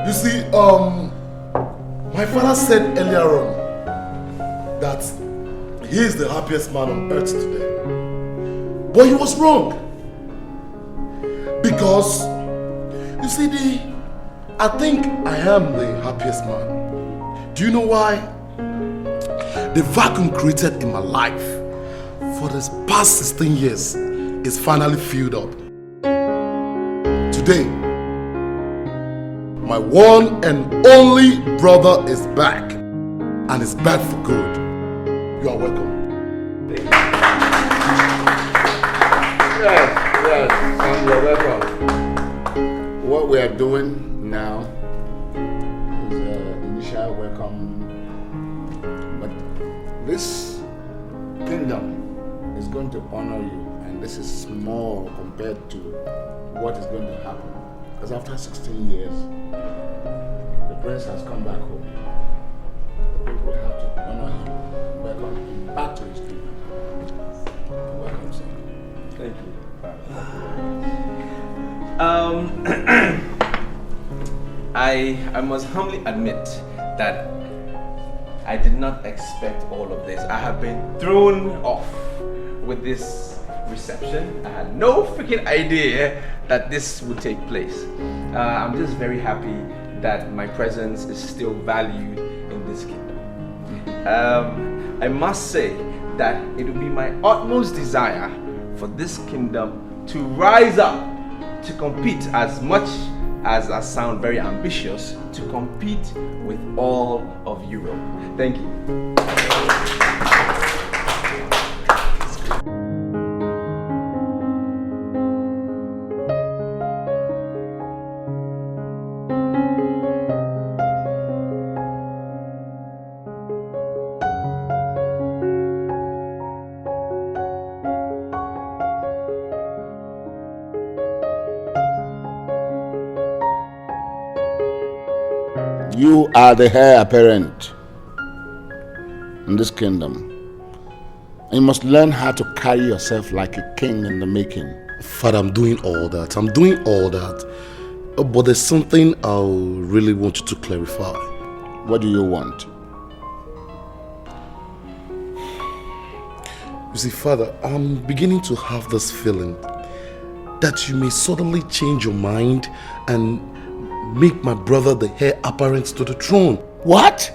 You see, my father said earlier on that he is the happiest man on earth today. But he was wrong. Because, you see, I think I am the happiest man. Do you know why? The vacuum created in my life for the past 16 years is finally filled up. Today, my one and only brother is back, and is back for good. You are welcome. Yes, and you're welcome. What we are doing now is an initial welcome, but this kingdom is going to honor you, and this is small compared to what is going to happen. Because after 16 years, the prince has come back home. The people have to honor him, welcome him back to his kingdom. Welcome, sir. Thank you. I must humbly admit that I did not expect all of this. I have been thrown off with this reception. I had no freaking idea that this would take place. I'm just very happy that my presence is still valued in this kingdom. I must say that it will be my utmost desire for this kingdom to rise up to compete, as much as I sound very ambitious, to compete with all of Europe. Thank you. You are the heir apparent in this kingdom. You must learn how to carry yourself like a king in the making. Father, I'm doing all that. But there's something I really want you to clarify. What do you want? You see, Father, I'm beginning to have this feeling that you may suddenly change your mind and make my brother the heir apparent to the throne. What?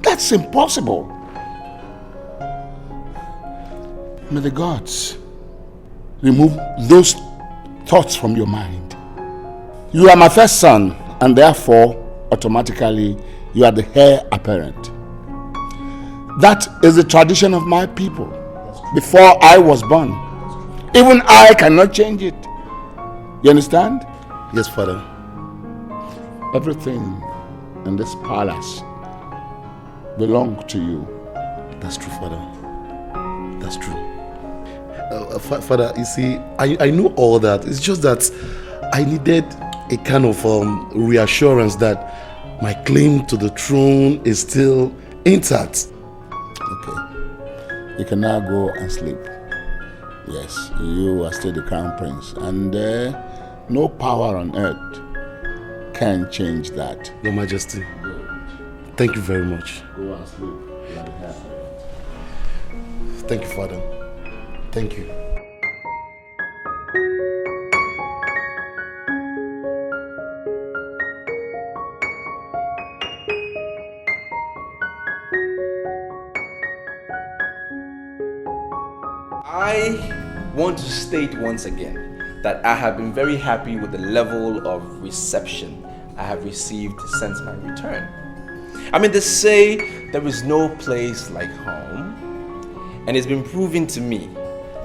That's impossible. May the gods remove those thoughts from your mind. You are my first son, and therefore, automatically, you are the heir apparent. That is the tradition of my people. Before I was born, even I cannot change it. You understand? Yes, Father. Everything in this palace belongs to you. That's true, Father. That's true. Father, you see, I know all that. It's just that I needed a kind of reassurance that my claim to the throne is still intact. Okay. You can now go and sleep. Yes, you are still the crown prince, and no power on earth can change that. Your Majesty, thank you very much. Go and sleep. You are the heir. Thank you, Father. Thank you. I want to state once again that I have been very happy with the level of reception I have received since my return. I mean, they say there is no place like home, and it's been proven to me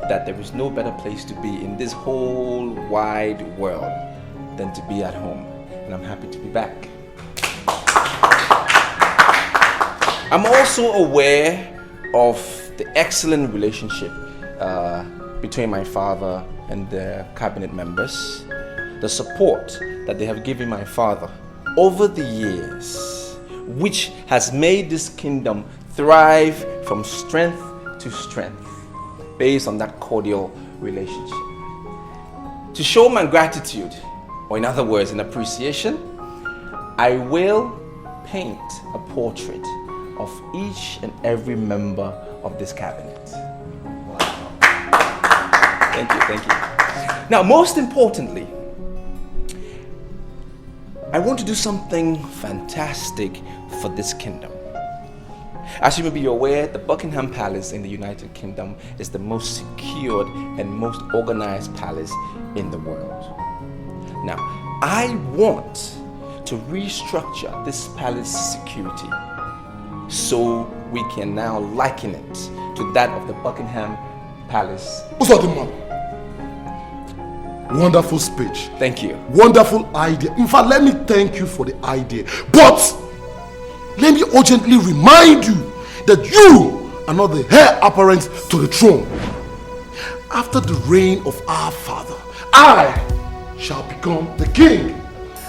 that there is no better place to be in this whole wide world than to be at home, and I'm happy to be back. I'm also aware of the excellent relationship between my father and the cabinet members, the support that they have given my father over the years, which has made this kingdom thrive from strength to strength based on that cordial relationship. To show my gratitude, or in other words, an appreciation, I will paint a portrait of each and every member of this cabinet. Thank you, thank you. Now, most importantly, I want to do something fantastic for this kingdom. As you may be aware, the Buckingham Palace in the United Kingdom is the most secured and most organized palace in the world. Now, I want to restructure this palace security so we can now liken it to that of the Buckingham Palace. Wonderful speech. Thank you. Wonderful idea. In fact, let me thank you for the idea. But let me urgently remind you that you are not the heir apparent to the throne. After the reign of our father, I shall become the king.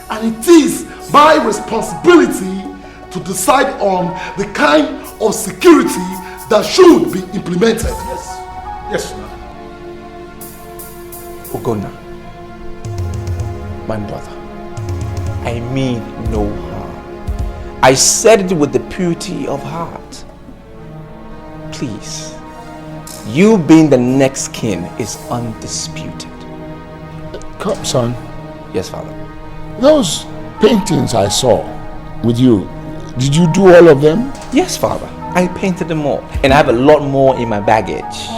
And it is my responsibility to decide on the kind of security that should be implemented. Yes. Yes, sir. Ogonna, my brother, I mean no harm. I said it with the purity of heart. Please, you being the next king is undisputed. Come, son. Yes, father. Those paintings I saw with you, did you do all of them? Yes, father. I painted them all, and I have a lot more in my baggage.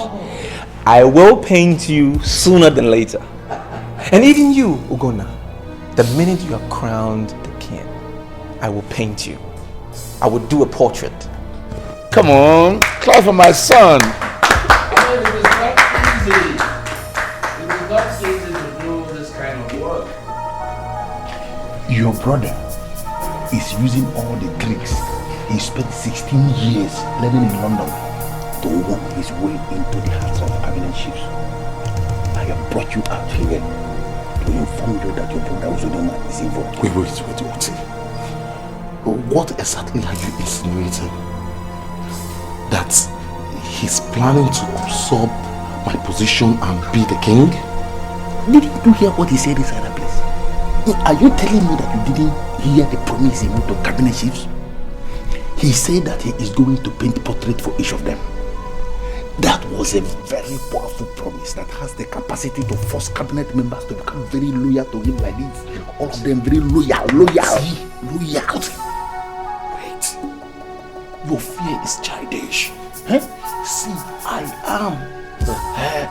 I will paint you sooner than later. And even you, Ogonna, the minute you are crowned the king, I will paint you. I will do a portrait. Come on, clap for my son. It is not easy. It is not easy to do this kind of work. Your brother is using all the tricks he spent 16 years learning in London to work his way into the hearts of cabinet chiefs. I have brought you out here to inform you that your brother Uzodoma is involved. What exactly are you insinuating? That he's planning to usurp my position and be the king? Didn't you hear what he said inside that place? Are you telling me that you didn't hear the promise he made to cabinet chiefs? He said that he is going to paint portraits for each of them. That was a very powerful promise that has the capacity to force cabinet members to become very loyal to him like this. All of them very loyal. Loyal. Wait. Your fear is childish. Huh? See, I am the heir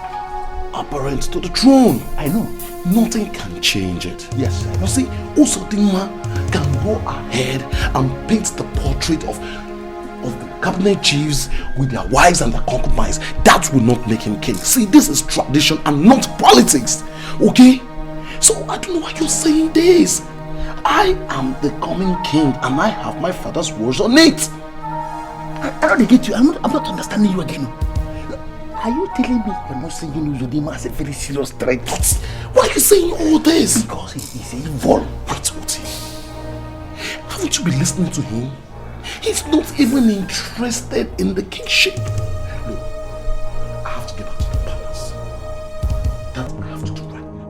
apparent to the throne. I know. Nothing can change it. Yes, I know. You see, Usotima can go ahead and paint the portrait of the cabinet chiefs with their wives and their concubines. That will not make him king. See, this is tradition and not politics. Okay? So I don't know why you're saying this. I am the coming king and I have my father's words on it. I don't get you. I'm not understanding you again. Are you telling me you're not seeing Uzodima as a very serious threat? Why are you saying all this? Because he is evil. Wait, Oti. Haven't you been listening to him? He's not even interested in the kingship. Look, I have to get back to the palace. That I have to do right now.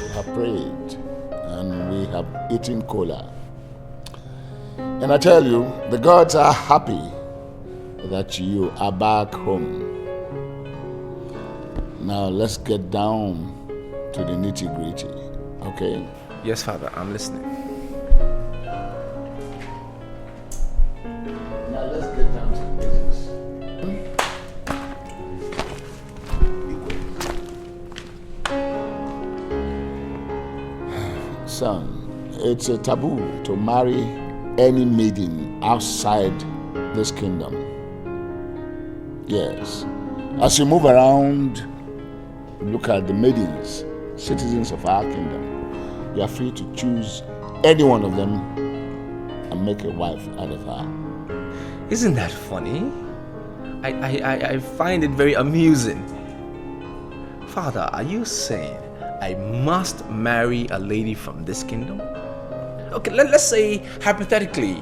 We have prayed and we have eaten cola. And I tell you, the gods are happy that you are back home. Now let's get down to the nitty-gritty, okay? Yes, Father, I'm listening. Now let's get down to the business. Son, it's a taboo to marry any maiden outside this kingdom. Yes. As you move around, look at the maidens, citizens of our kingdom. You are free to choose any one of them and make a wife out of her. Isn't that funny? I find it very amusing. Father, are you saying I must marry a lady from this kingdom? Okay, let's say hypothetically,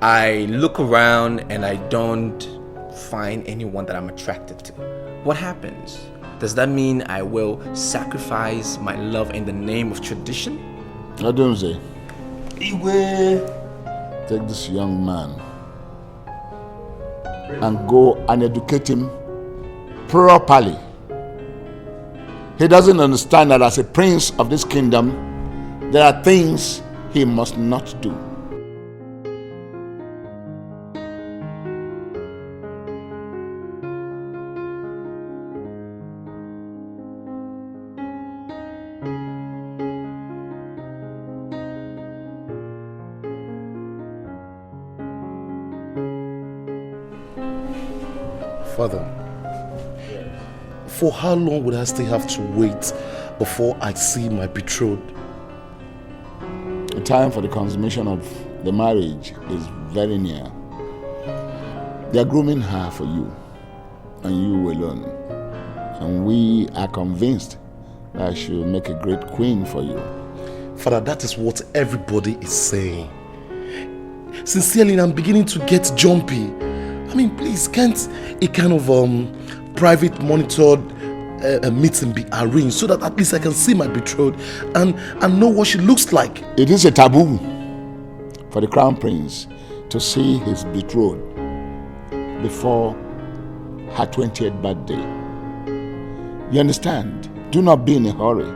I look around and I don't find anyone that I'm attracted to. What happens? Does that mean I will sacrifice my love in the name of tradition? I don't say. Iwe. Take this young man and go and educate him properly. He doesn't understand that as a prince of this kingdom, there are things he must not do. Father, for how long would I still have to wait before I see my betrothed? The time for the consummation of the marriage is very near. They are grooming her for you, and you alone. And we are convinced that she will make a great queen for you. Father, that is what everybody is saying. Sincerely, I'm beginning to get jumpy. I mean, please, can't a kind of private monitored meeting be arranged so that at least I can see my betrothed and know what she looks like? It is a taboo for the crown prince to see his betrothed before her 20th birthday. You understand? Do not be in a hurry.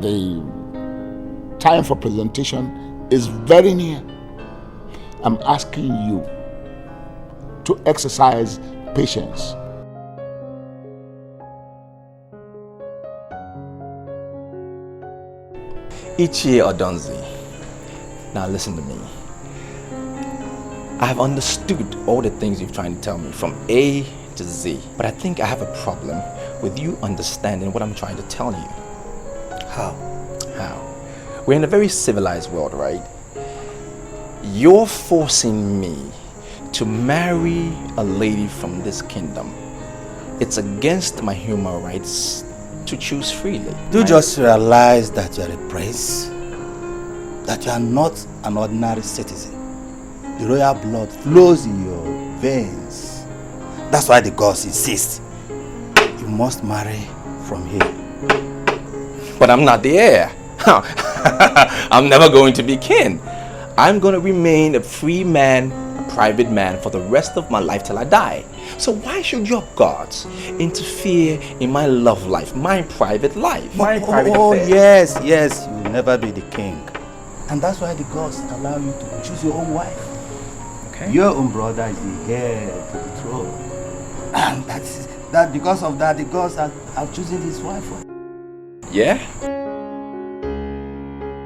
The time for presentation is very near. I'm asking you to exercise patience. Ichie Odonzi, now listen to me. I have understood all the things you're trying to tell me from A to Z, but I think I have a problem with you understanding what I'm trying to tell you. How? We're in a very civilized world, right? You're forcing me to marry a lady from this kingdom. It's against my human rights to choose freely. Do you just realize that you're a prince? That you are not an ordinary citizen? The royal blood flows in your veins. That's why the gods insist you must marry from here. But I'm not the heir. I'm never going to be king. I'm going to remain a free man, a private man for the rest of my life till I die. So why should your gods interfere in my love life, my private life, my private affairs? Yes, you will never be the king. And that's why the gods allow you to choose your own wife. Your own brother is the heir to the throne. And that because of that, the gods have chosen his wife for him. Yeah?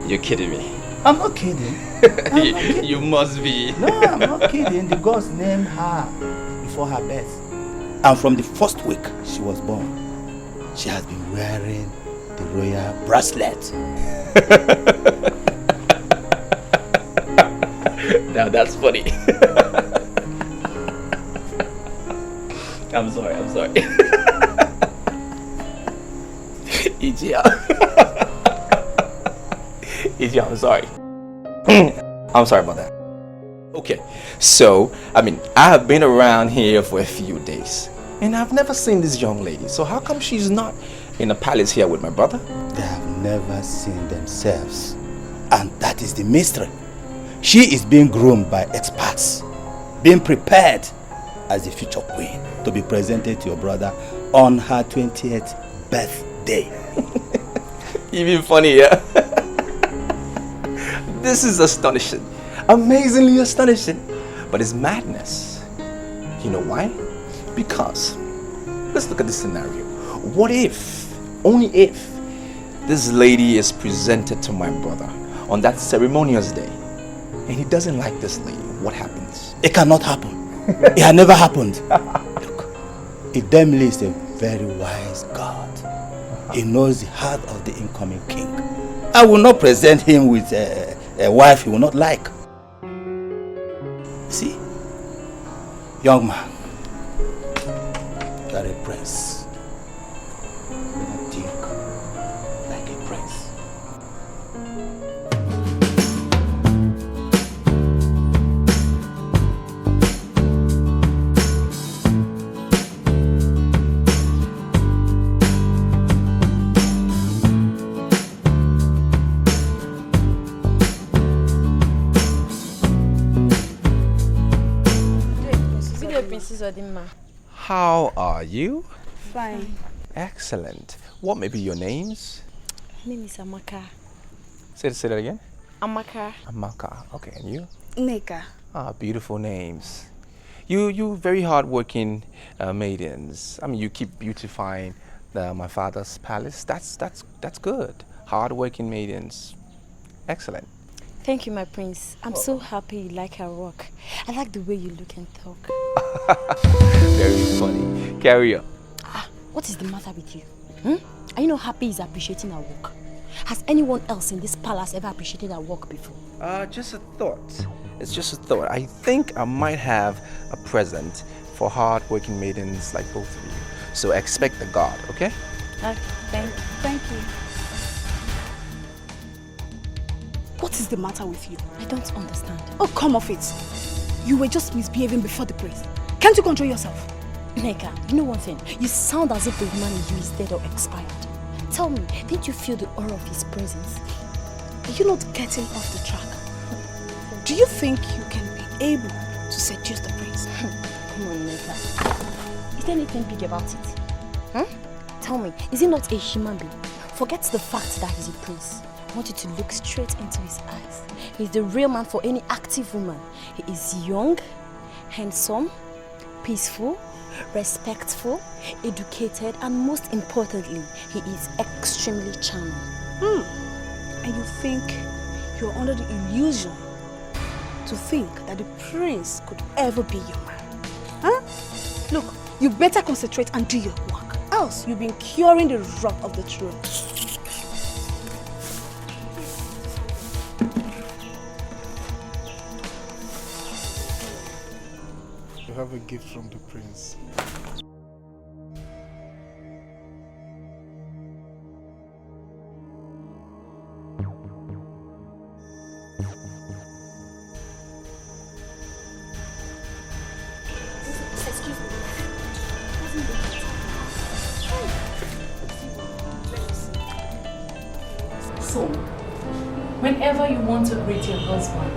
You're kidding me. I'm not kidding. You must be. No, I'm not kidding. The gods named her before her birth. And from the first week she was born, she has been wearing the royal bracelet. Now that's funny. I'm sorry. Ijia. Ijia, I'm sorry. I'm sorry about that. Okay, so, I have been around here for a few days, and I've never seen this young lady. So how come she's not in the palace here with my brother? They have never seen themselves. And that is the mystery. She is being groomed by experts, being prepared as the future queen to be presented to your brother on her 20th birthday. Even funnier. This is astonishing. Amazingly astonishing. But it's madness. You know why? Because, let's look at this scenario. What if, only if, this lady is presented to my brother on that ceremonious day, and he doesn't like this lady? What happens? It cannot happen. It had never happened. Look, Idemili is a very wise God. He knows the heart of the incoming king. I will not present him with a wife he will not like. See, young man, you are a prince. You don't think like a prince. How are you? Fine. Excellent. What may be your names? My name is Amaka. Say that again. Amaka. Amaka. Okay, and you? Neka. Ah, beautiful names. You very hardworking maidens. You keep beautifying my father's palace. That's good. Hardworking maidens. Excellent. Thank you, my prince. I'm so happy you like our work. I like the way you look and talk. Very funny. Carry on. What is the matter with you? Are you not happy he's appreciating our work? Has anyone else in this palace ever appreciated our work before? Just a thought. It's just a thought. I think I might have a present for hard-working maidens like both of you. So expect the god, okay? Thank you. What is the matter with you? I don't understand. Oh, come off it. You were just misbehaving before the priest. Can't you control yourself? Neka, you know one thing? You sound as if the woman in you is dead or expired. Tell me, didn't you feel the aura of his presence? Are you not getting off the track? Do you think you can be able to seduce the prince? Come on, Neka. Is there anything big about it? Tell me, is he not a human being? Forget the fact that he's a prince. I want you to look straight into his eyes. He's the real man for any active woman. He is young, handsome, peaceful, respectful, educated, and most importantly, he is extremely charming. And you think you're under the illusion to think that the prince could ever be your man? Look, you better concentrate and do your work. Else you'll be incurring the wrath of the throne. You have a gift from the prince. Excuse me. So, whenever you want to greet your husband,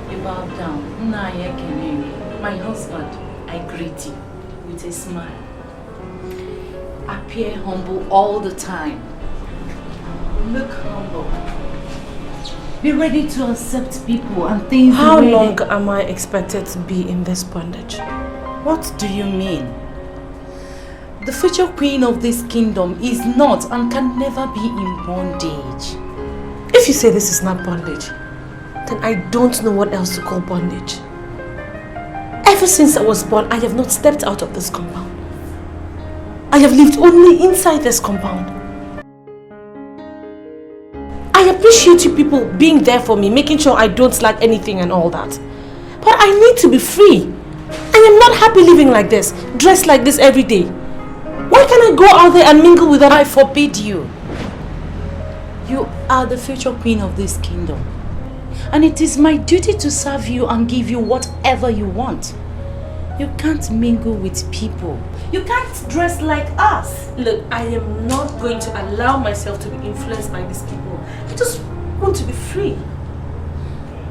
you bow down. ANAEKWE. My husband, I greet you with a smile. Appear humble all the time. Look humble. Be ready to accept people and things. How long am I expected to be in this bondage? What do you mean? The future queen of this kingdom is not and can never be in bondage. If you say this is not bondage, then I don't know what else to call bondage. Ever since I was born, I have not stepped out of this compound. I have lived only inside this compound. I appreciate you people being there for me, making sure I don't lack anything and all that. But I need to be free. I am not happy living like this, dressed like this every day. Why can't I go out there and mingle with them? I forbid you. You are the future queen of this kingdom. And it is my duty to serve you and give you whatever you want. You can't mingle with people. You can't dress like us. Look, I am not going to allow myself to be influenced by these people. I just want to be free.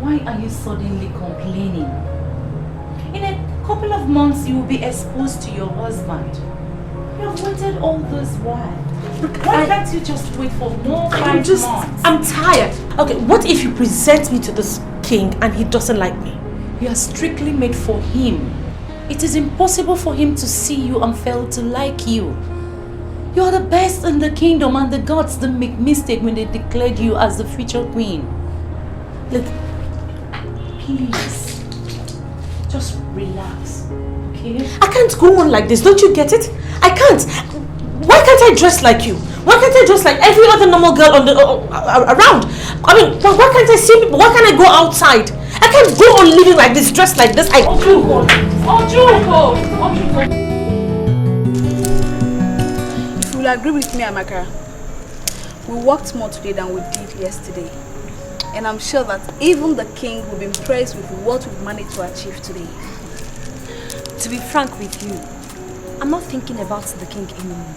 Why are you suddenly complaining? In a couple of months, you will be exposed to your husband. You have waited all this while. Why can't you just wait for more 5 months? I'm tired. Okay, what if you present me to this king and he doesn't like me? You are strictly made for him. It is impossible for him to see you and fail to like you. You are the best in the kingdom, and the gods didn't make mistake when they declared you as the future queen. Look, please, just relax, okay? I can't go on like this. Don't you get it? I can't. Why can't I dress like you? Why can't I dress like every other normal girl on the around? I mean, why can't I see people? Why can't I go outside? I can't go on living like this, dressed like this. If you will agree with me, Amaka, we worked more today than we did yesterday. And I'm sure that even the king will be impressed with what we've managed to achieve today. To be frank with you, I'm not thinking about the king anymore.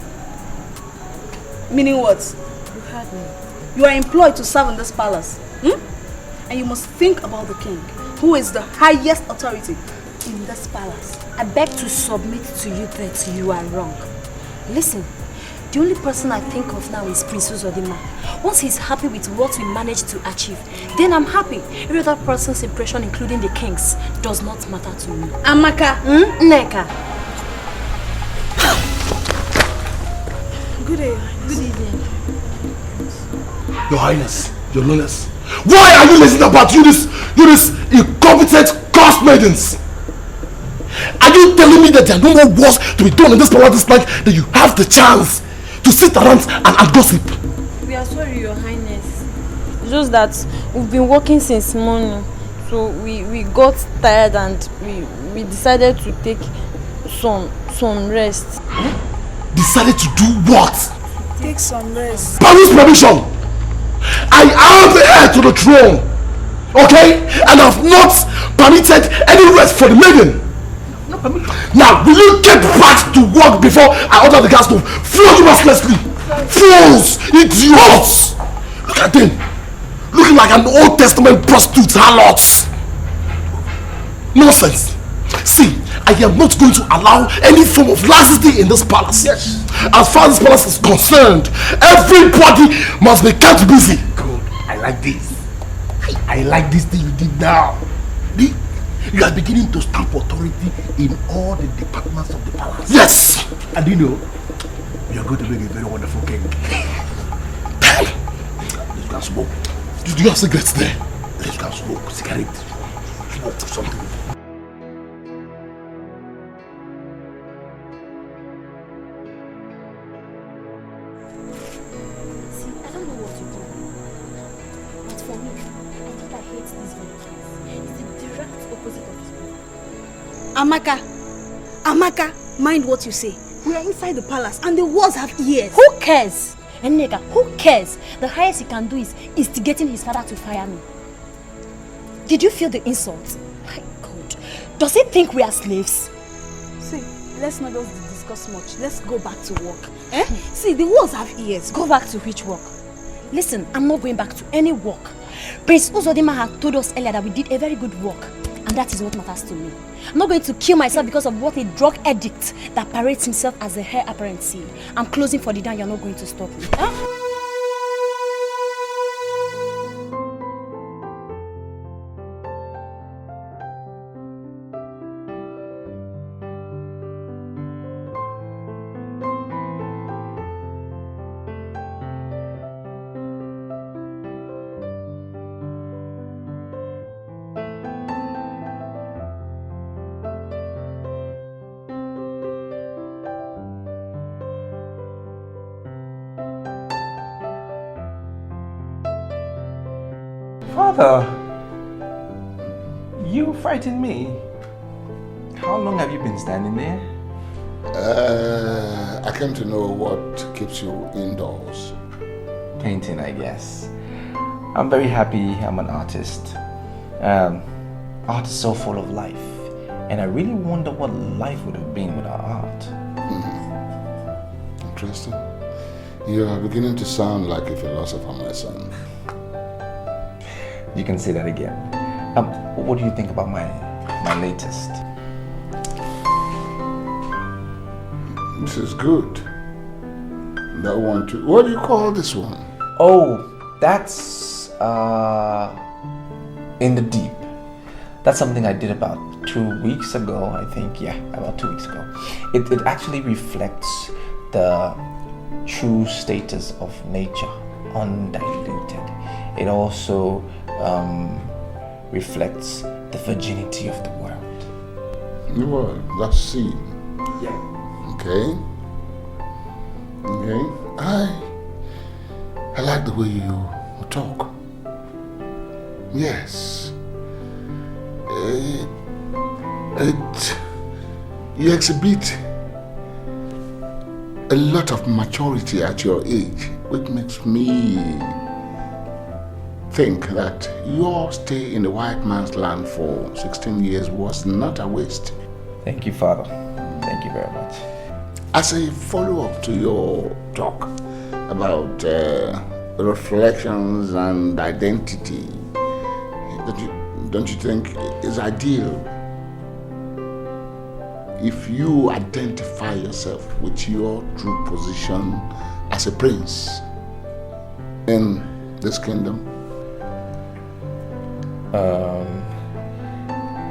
Meaning what? You heard me. You are employed to serve in this palace. And you must think about the king, who is the highest authority in this palace. I beg to submit to you that you are wrong. Listen, the only person I think of now is Prince Uzodimma. Once he's happy with what we managed to achieve, then I'm happy. Every other person's impression, including the king's, does not matter to me. Amaka. Nneka. Good day. Good evening. Your Highness, Your Lordness, why are you listening about you this incompetent cursed maidens? Are you telling me that there are no more wars to be done in this palace this night, that you have the chance to sit around and gossip? We are sorry, Your Highness. It's just that we've been working since morning, so we got tired and we decided to take some rest. Decided to do what? Take some rest. By whose permission? I am the heir to the throne, okay? And I've not permitted any rest for the maiden. No permission. Now, will you get back to work before I order the guards to flog you mercilessly? Fools! Idiots! Look at them, looking like an Old Testament prostitute harlots. Nonsense. See, I am not going to allow any form of laxity in this palace. Yes. As far as this palace is concerned, everybody must be kept busy. Good. I like this. I like this thing you did now. You are beginning to stamp authority in all the departments of the palace. Yes. And you know, you are going to make a very wonderful king. Let's go and smoke. Do you have cigarettes there? Let's go and smoke. Cigarette. Smoke something. Amaka, mind what you say. We are inside the palace and the walls have ears. Who cares? Nneka, who cares? The highest he can do is instigating his father to fire me. Did you feel the insult? My God. Does he think we are slaves? See, let's not just discuss much. Let's go back to work. See, the walls have ears. Go back to which work? Listen, I'm not going back to any work. Prince Uzodimma had told us earlier that we did a very good work. And that is what matters to me. I'm not going to kill myself because of what a drug addict that parades himself as a heir apparent seed. I'm closing for the day and you're not going to stop me. Father, you frightened me. How long have you been standing there? I came to know what keeps you indoors. Painting, I guess. I'm very happy I'm an artist. Art is so full of life. And I really wonder what life would have been without art. Interesting. You are beginning to sound like a philosopher, my son. You can say that again. What do you think about my latest? This is good. That one too. What do you call this one? Oh, that's In the Deep. That's something I did about 2 weeks ago, I think. Yeah, about 2 weeks ago. It actually reflects the true status of nature, undiluted. It also reflects the virginity of the world. Well, that's seen. Yeah. Okay. Okay. I like the way you talk. Yes. You exhibit a lot of maturity at your age, which makes me think that your stay in the white man's land for 16 years was not a waste. Thank you, Father. Thank you very much. As a follow-up to your talk about reflections and identity, don't you think it's ideal if you identify yourself with your true position as a prince in this kingdom?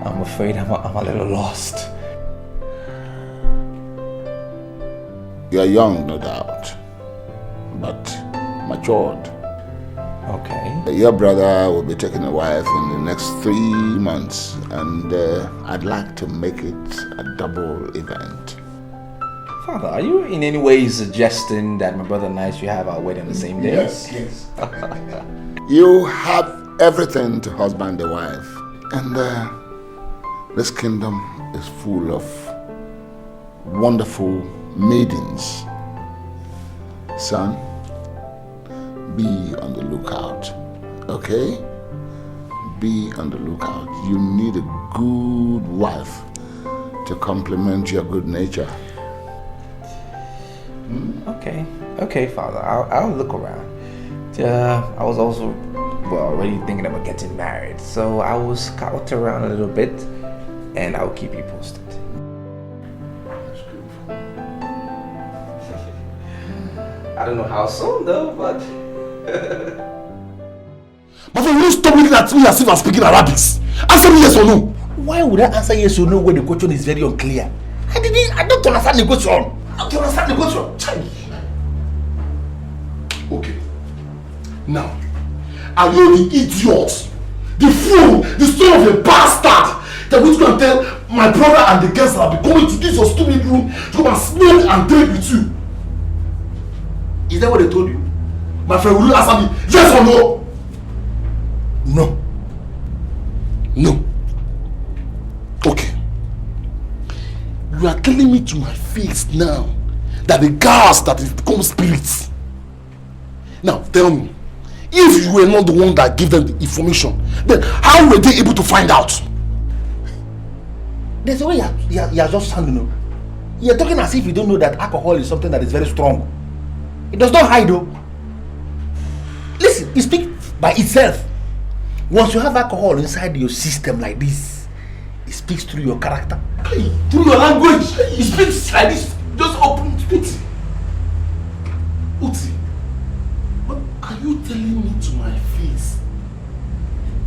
I'm afraid I'm a little lost. You're young, no doubt, but matured. Okay. Your brother will be taking a wife in the next 3 months, and I'd like to make it a double event. Father, are you in any way suggesting that my brother and I should have our wedding on the same day? Yes. You have everything to husband the wife, and this kingdom is full of wonderful maidens. Son, be on the lookout, okay? Be on the lookout. You need a good wife to complement your good nature. Okay, Father. I'll look around. I was also already thinking about getting married, so I will scout around a little bit, and I'll keep you posted. I don't know how soon though, but. But will you stop looking at me as if I'm speaking Arabic? Answer me yes or no. Why would I answer yes or no when the question is very unclear? I don't understand the question. I don't understand the question. Okay. Now, are you the idiot, the fool, the son of a bastard that will go and tell my brother and the guests that I'll be coming to this your stupid room to come and smoke and drink with you? Is that what they told you? My friend, will you answer me yes or no? No. No. Okay. You are telling me to my face now that the gas that is become spirits. Now tell me, if you were not the one that gave them the information, then how were they able to find out? There's a way you're just sounding. You're talking as if you don't know that alcohol is something that is very strong. It does not hide though. Listen, it speaks by itself. Once you have alcohol inside your system like this, it speaks through your character. Through your language, it speaks like this. Just open speech. Uti, what are you telling me to my face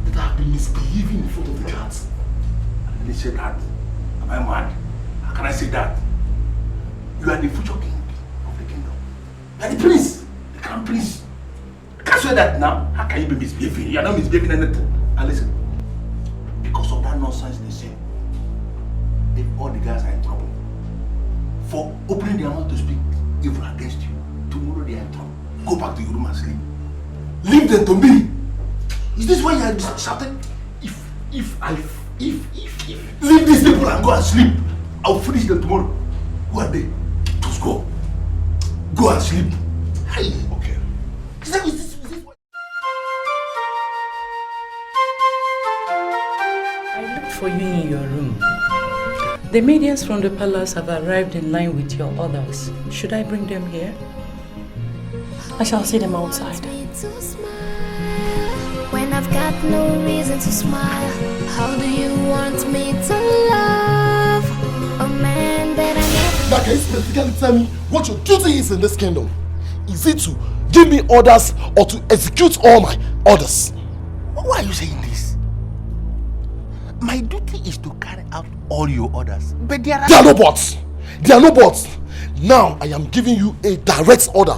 that I've been misbehaving in front of the cats? I didn't say that. Am I mad? How can I say that? You are the future king of the kingdom. You are the prince, the crown prince. I can't say that now. How can you be misbehaving? You are not misbehaving anything. And listen, because of that nonsense they say, if all the guys are in trouble, for opening their mouth to speak evil against you, tomorrow they are in trouble. Go back to your room and sleep. Leave them to me. Is this why you are shouting? If leave these people and go and sleep, I'll finish them tomorrow. Who are they? Just go. Go and sleep. Hey, okay. Is this what? I looked for you in your room. The maidens from the palace have arrived in line with your orders. Should I bring them here? I shall see them outside. When I've got no reason to smile, how do you want me to love a man that I never... Now can you specifically tell me what your duty is in this kingdom? Is it to give me orders or to execute all my orders? Why are you saying this? My duty is to carry out all your orders. But there are no buts. There are no buts. Now I am giving you a direct order.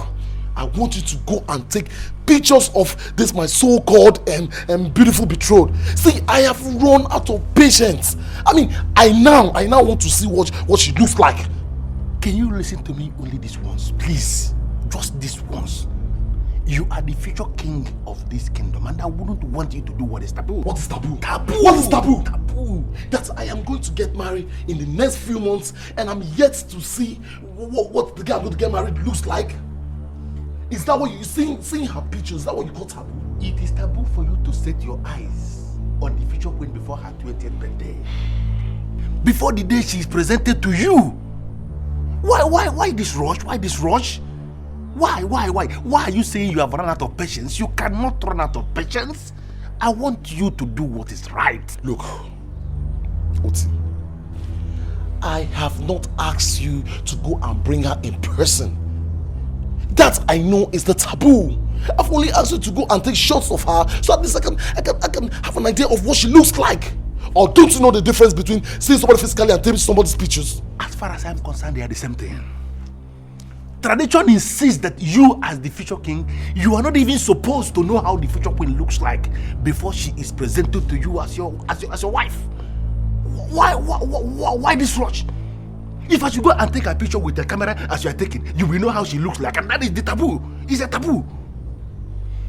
I want you to go and take pictures of this my so-called and beautiful betrothed. See, I have run out of patience. I mean, I now want to see what she looks like. Can you listen to me only this once, please? Just this once. You are the future king of this kingdom, and I wouldn't want you to do what is taboo. What is taboo? Taboo. What is taboo? Taboo. That I am going to get married in the next few months, and I'm yet to see what the guy I'm going to get married looks like. Is that what you seeing her pictures? Is that what you call taboo? It is taboo for you to set your eyes on the future queen before her 20th birthday. Before the day she is presented to you. Why this rush? Why this rush? Why are you saying you have run out of patience? You cannot run out of patience. I want you to do what is right. Look, Oti, I have not asked you to go and bring her in person. That I know is the taboo. I've only asked you to go and take shots of her so at least I can have an idea of what she looks like. Or don't you know the difference between seeing somebody physically and taking somebody's pictures? As far as I'm concerned, they are the same thing. Tradition insists that you, as the future king, you are not even supposed to know how the future queen looks like before she is presented to you as your wife. Why this rush? If I should go and take a picture with the camera as you are taking, you will know how she looks like, and that is the taboo. It's a taboo.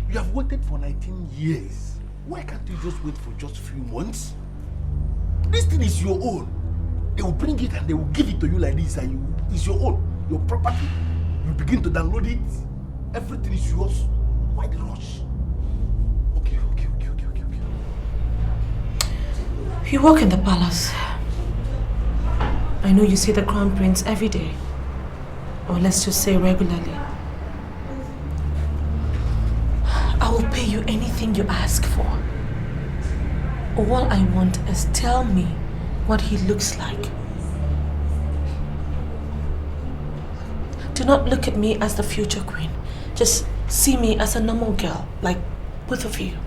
You have waited for 19 years. Why can't you just wait for just a few months? This thing is your own. They will bring it and they will give it to you like this, and it's your own, your property. You begin to download it. Everything is yours. Why the rush? Okay. You work in the palace. I know you see the crown prince every day. Or let's just say regularly. I will pay you anything you ask for. All I want is tell me what he looks like. Do not look at me as the future queen. Just see me as a normal girl, like both of you.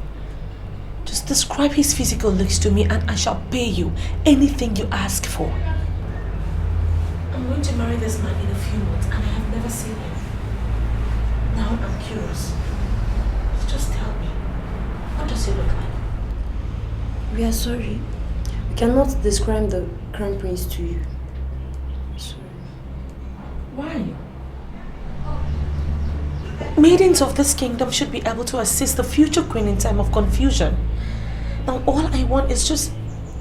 Just describe his physical looks to me and I shall pay you anything you ask for. I'm going to marry this man in a few months and I have never seen him. Now I'm curious. Just tell me, what does he look like? We are sorry. We cannot describe the crown prince to you. Sorry. Why? Maidens of this kingdom should be able to assist the future queen in time of confusion. Now all I want is just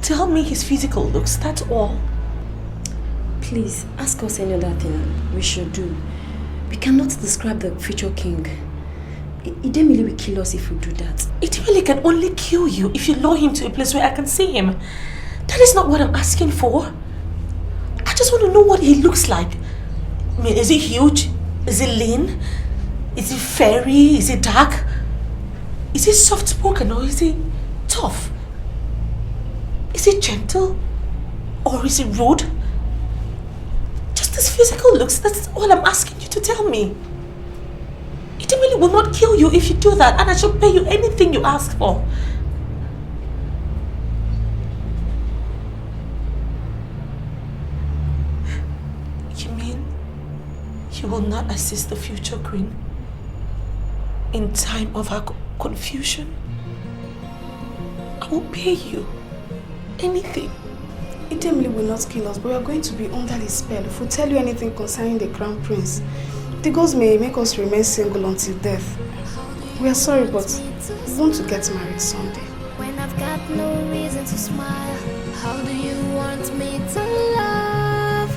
tell me his physical looks, that's all. Please, ask us any other thing we should do. We cannot describe the future king. Idemili will kill us if we do that. Idemili can only kill you if you lure him to a place where I can see him. That is not what I'm asking for. I just want to know what he looks like. I mean, is he huge? Is he lean? Is he fairy? Is he dark? Is he soft-spoken or is he tough? Is he gentle? Or is he rude? Just his physical looks, that's all I'm asking you to tell me. Idemili will not kill you if you do that, and I shall pay you anything you ask for. You mean you will not assist the future queen in time of her confusion? I will pay you anything. Idemili will not kill us, but we are going to be under his spell if we tell you anything concerning the crown prince. The gods may make us remain single until death. We are sorry, but we want to get married someday. When I've got no reason to smile, how do you want me to love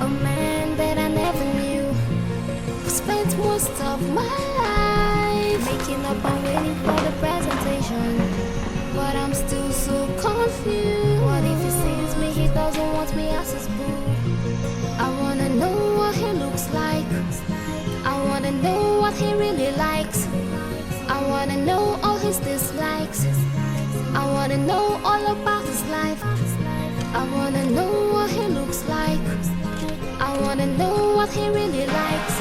a man that I never knew? I've spent most of my life making up and waiting for the presentation, but I'm still so confused. What if he sees me, he doesn't want me as his boo? I wanna know what he looks like. I wanna know what he really likes. I wanna know all his dislikes. I wanna know all about his life. I wanna know what he looks like. I wanna know what he really likes.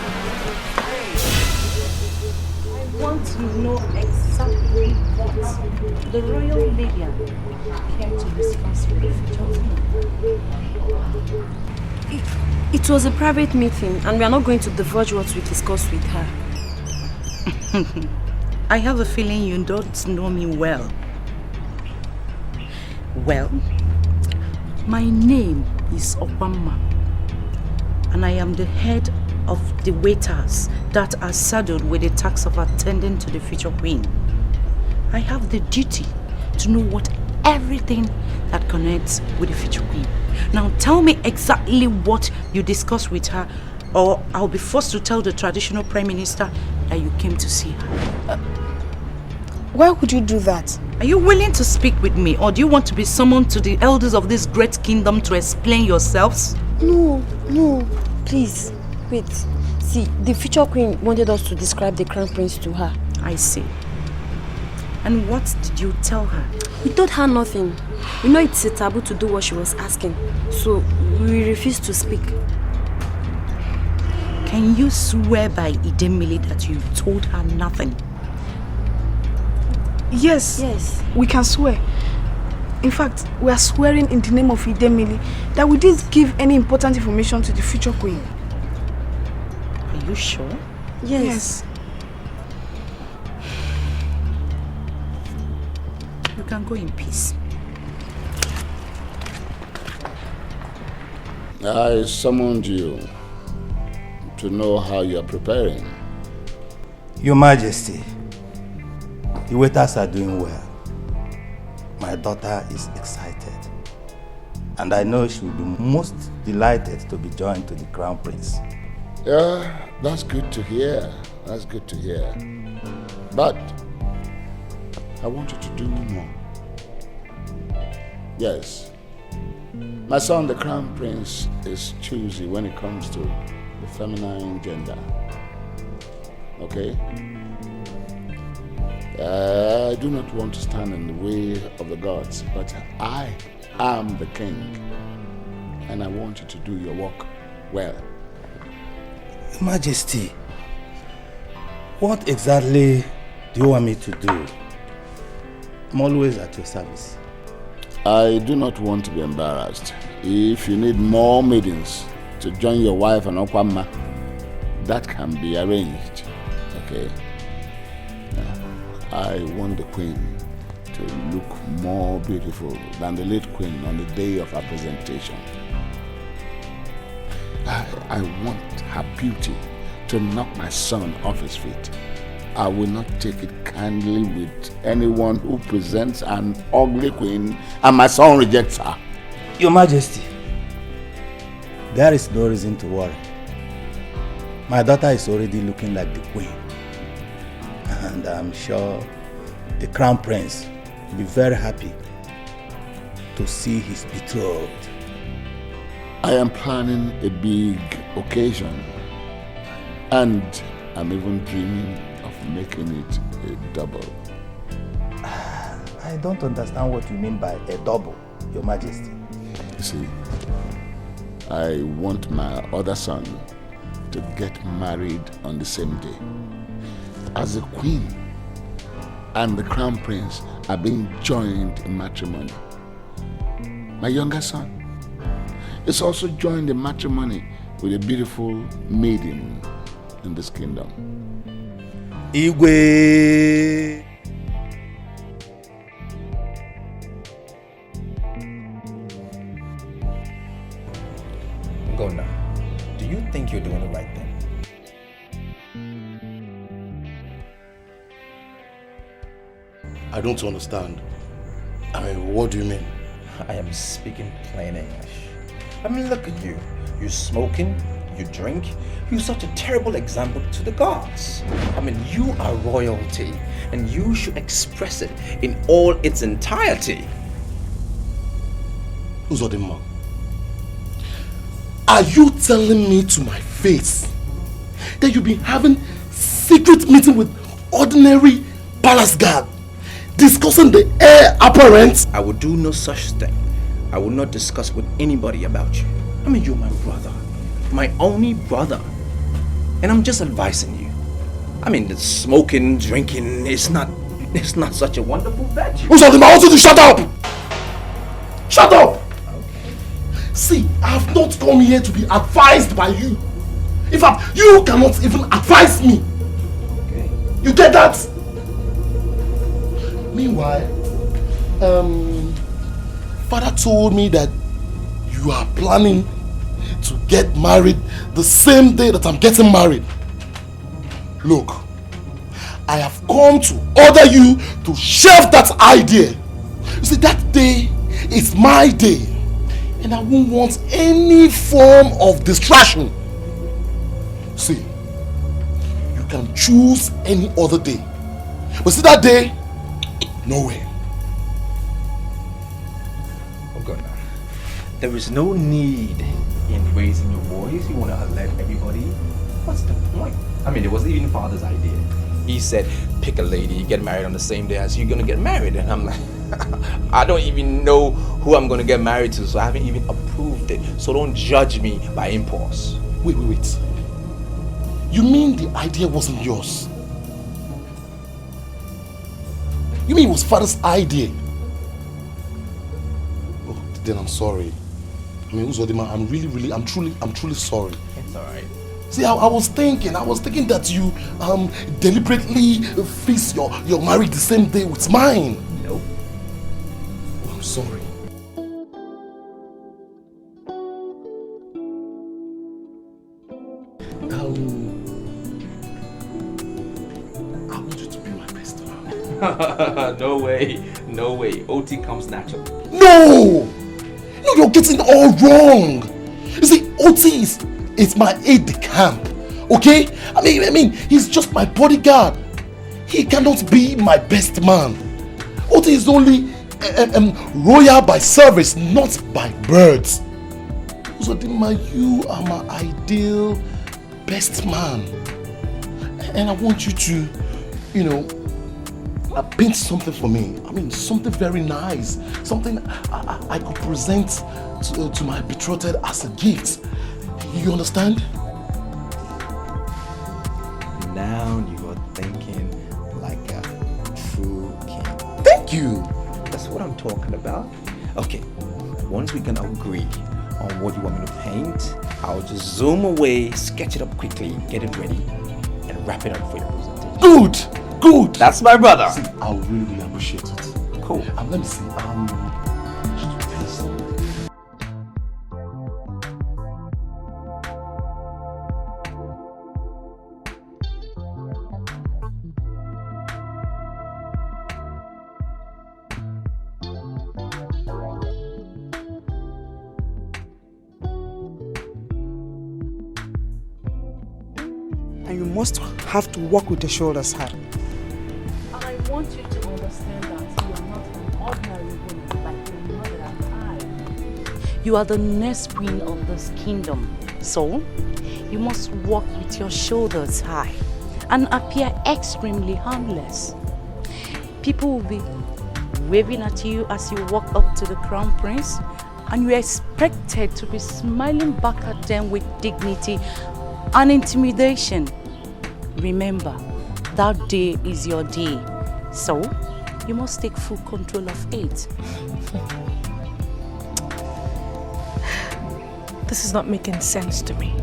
I want to know exactly what the royal lady came to discuss with the future queen. It was a private meeting and we are not going to divulge what we discussed with her. I have a feeling you don't know me well. Well, my name is Obama and I am the head of the waiters that are saddled with the task of attending to the future queen. I have the duty to know everything that connects with the future queen. Now tell me exactly what you discussed with her, or I'll be forced to tell the traditional prime minister that you came to see her. Why would you do that? Are you willing to speak with me, or do you want to be summoned to the elders of this great kingdom to explain yourselves? No, please, wait. See, the future queen wanted us to describe the crown prince to her. I see. And what did you tell her? We told her nothing. We know it's a taboo to do what she was asking, so we refused to speak. Can you swear by Idemili that you told her nothing? Yes, we can swear. In fact, we are swearing in the name of Idemili that we didn't give any important information to the future queen. Are you sure? Yes. You can go in peace. I summoned you to know how you are preparing. Your Majesty, the waiters are doing well. My daughter is excited. And I know she will be most delighted to be joined to the Crown Prince. Yeah, that's good to hear. That's good to hear. But I want you to do more. Yes. My son, the Crown Prince, is choosy when it comes to the feminine gender. Okay? I do not want to stand in the way of the gods, but I am the king. And I want you to do your work well. Your Majesty, what exactly do you want me to do? I'm always at your service. I do not want to be embarrassed. If you need more maidens to join your wife and Okwama, that can be arranged. Okay? I want the queen to look more beautiful than the late queen on the day of her presentation. I want her beauty to knock my son off his feet. I will not take it kindly with anyone who presents an ugly queen and my son rejects her. Your Majesty, there is no reason to worry. My daughter is already looking like the queen. And I'm sure the Crown Prince will be very happy to see his betrothed. I am planning a big occasion, and I'm even dreaming of making it a double. I don't understand what you mean by a double, Your Majesty. You see, I want my other son to get married on the same day. As the queen and the crown prince are being joined in matrimony, my younger son is also joined in matrimony with a beautiful maiden in this kingdom. Igwe! Go now. Do you think you're doing the right thing? I don't understand. I mean, what do you mean? I am speaking plain English. I mean, look at you. You're smoking, you drink, you're such a terrible example to the gods. I mean, you are royalty, and you should express it in all its entirety. Uzodimma, are you telling me to my face that you've been having secret meeting with ordinary palace guard, discussing the heir apparent? I would do no such thing. I will not discuss with anybody about you. I mean, you're my brother, my only brother, and I'm just advising you. I mean, the smoking, drinking, it's not such a wonderful virtue. Uzodimma, I want you to shut up! Shut up! See, I have not come here to be advised by you. In fact, you cannot even advise me. Okay. You get that? Meanwhile, Father told me that you are planning to get married the same day that I'm getting married. Look, I have come to order you to shelve that idea. You see, that day is my day. And I won't want any form of distraction. See, you can choose any other day. But see that day, no way. Oh God, now. There is no need in raising your voice. You want to alert everybody. What's the point? I mean, it was even Father's idea. He said, pick a lady, get married on the same day as you're going to get married. And I'm like, I don't even know who I'm going to get married to, so I haven't even approved it. So don't judge me by impulse. Wait. You mean the idea wasn't yours? You mean it was Father's idea? Oh, then I'm sorry. I mean, Uzodimma, I'm truly sorry. It's alright. See, I was thinking that you deliberately fix your marriage the same day with mine. Nope. Oh, I'm sorry. I want you to be my best man. No way. OT comes natural. No, you're getting it all wrong. You see, OT is my aide-de-camp, okay? I mean, he's just my bodyguard. He cannot be my best man. OT is only royal by service, not by birth. So, you are my ideal best man. And I want you to, paint something for me. I mean, something very nice. Something I could present to my betrothed as a gift. You understand? Now you are thinking like a true king. Thank you. That's what I'm talking about. Okay, once we can agree on what you want me to paint, I'll just zoom away, sketch it up quickly, get it ready, and wrap it up for your presentation. Good. That's my brother. See, I'll really appreciate it. Cool. Let me see. And you must have to walk with your shoulders high. I want you to understand that you are not an ordinary woman like your mother and I. You are the next queen of this kingdom. So, you must walk with your shoulders high and appear extremely harmless. People will be waving at you as you walk up to the crown prince, and you are expected to be smiling back at them with dignity and intimidation. Remember, that day is your day. So, you must take full control of it. This is not making sense to me.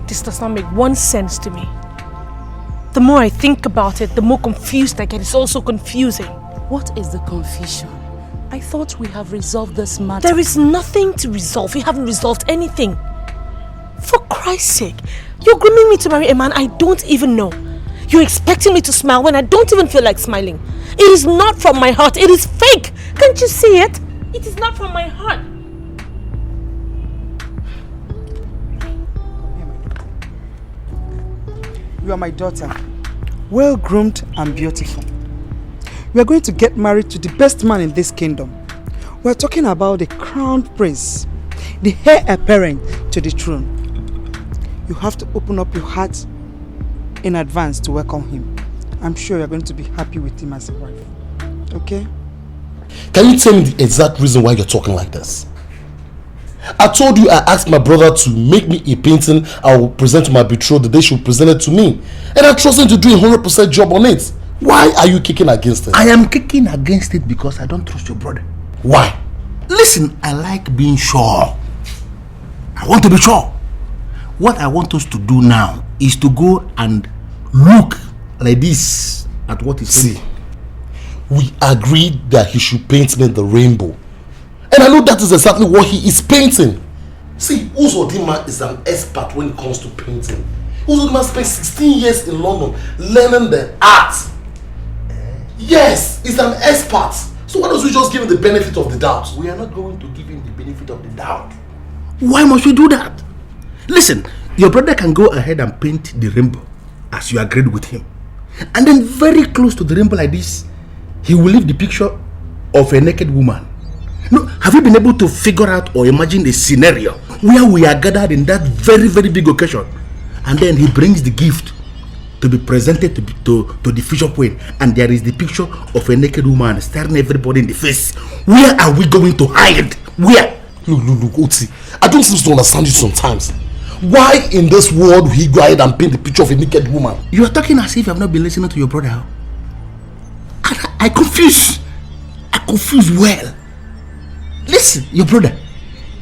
This does not make one sense to me. The more I think about it, the more confused I get. It's also confusing. What is the confusion? I thought we have resolved this matter. There is nothing to resolve. We haven't resolved anything. For Christ's sake, you're grooming me to marry a man I don't even know. You're expecting me to smile when I don't even feel like smiling. It is not from my heart. It is fake. Can't you see it? It is not from my heart. You are my daughter, well groomed and beautiful. We are going to get married to the best man in this kingdom. We are talking about the crown prince, the heir apparent to the throne. You have to open up your heart in advance to welcome him. I'm sure you are going to be happy with him as a wife. Okay? Can you tell me the exact reason why you're talking like this? I told you I asked my brother to make me a painting I will present to my betrothed the day she will present it to me. And I trust him to do a 100% job on it. Why are you kicking against it? I am kicking against it because I don't trust your brother. Why? Listen, I like being sure. I want to be sure. What I want us to do now is to go and look like this at what he said. See, we agreed that he should paint me the rainbow. And I know that is exactly what he is painting. See, Uzodinma is an expert when it comes to painting. Uzodinma spent 16 years in London learning the art. Yes, he's an expert. So why don't we just give him the benefit of the doubt? We are not going to give him the benefit of the doubt. Why must we do that? Listen, your brother can go ahead and paint the rainbow as you agreed with him. And then very close to the rainbow like this, he will leave the picture of a naked woman. No, have you been able to figure out or imagine a scenario where we are gathered in that very, very big occasion, and then he brings the gift to be presented to the future queen, and there is the picture of a naked woman staring everybody in the face? Where are we going to hide? Where? Look, Oti, I don't seem to understand you sometimes. Why in this world will he go ahead and paint the picture of a naked woman? You are talking as if you have not been listening to your brother. I confuse well. Listen, your brother,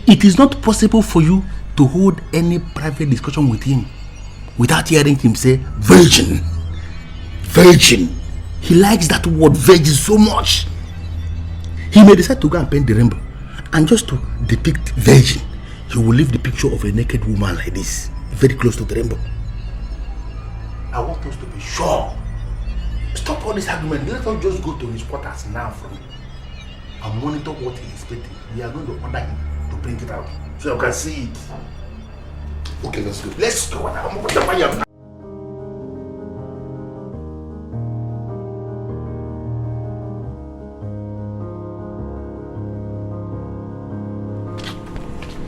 it is not possible for you to hold any private discussion with him without hearing him say virgin. Virgin. He likes that word virgin so much. He may decide to go and paint the rainbow, and just to depict virgin, he will leave the picture of a naked woman like this, very close to the rainbow. I want us to be sure. Stop all this argument. Let us just go to his quarters now from him and monitor what he is painting. We are going to order him to print it out so you can see it. Okay, let's go. Let's go.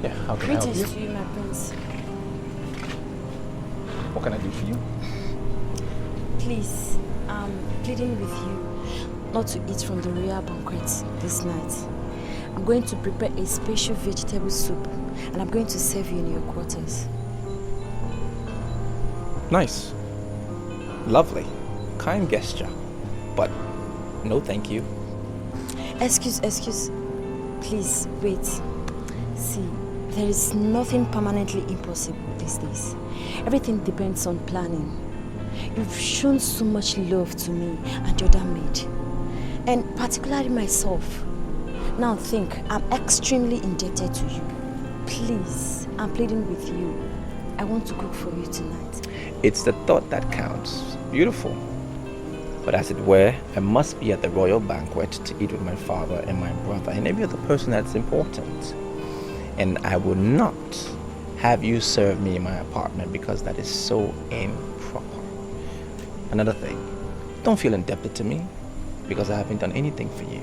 Yeah, how can I help you? Greetings to you, my prince. What can I do for you? Please, I'm pleading with you not to eat from the royal banquet this night. I'm going to prepare a special vegetable soup, and I'm going to serve you in your quarters. Nice. Lovely. Kind gesture. But no thank you. Excuse. Please, wait. See, there is nothing permanently impossible these days. Everything depends on planning. You've shown so much love to me and your other maid, and particularly myself. Now think, I'm extremely indebted to you. Please, I'm pleading with you. I want to cook for you tonight. It's the thought that counts. Beautiful. But as it were, I must be at the royal banquet to eat with my father and my brother and every other person that's important. And I will not have you serve me in my apartment because that is so improper. Another thing, don't feel indebted to me because I haven't done anything for you.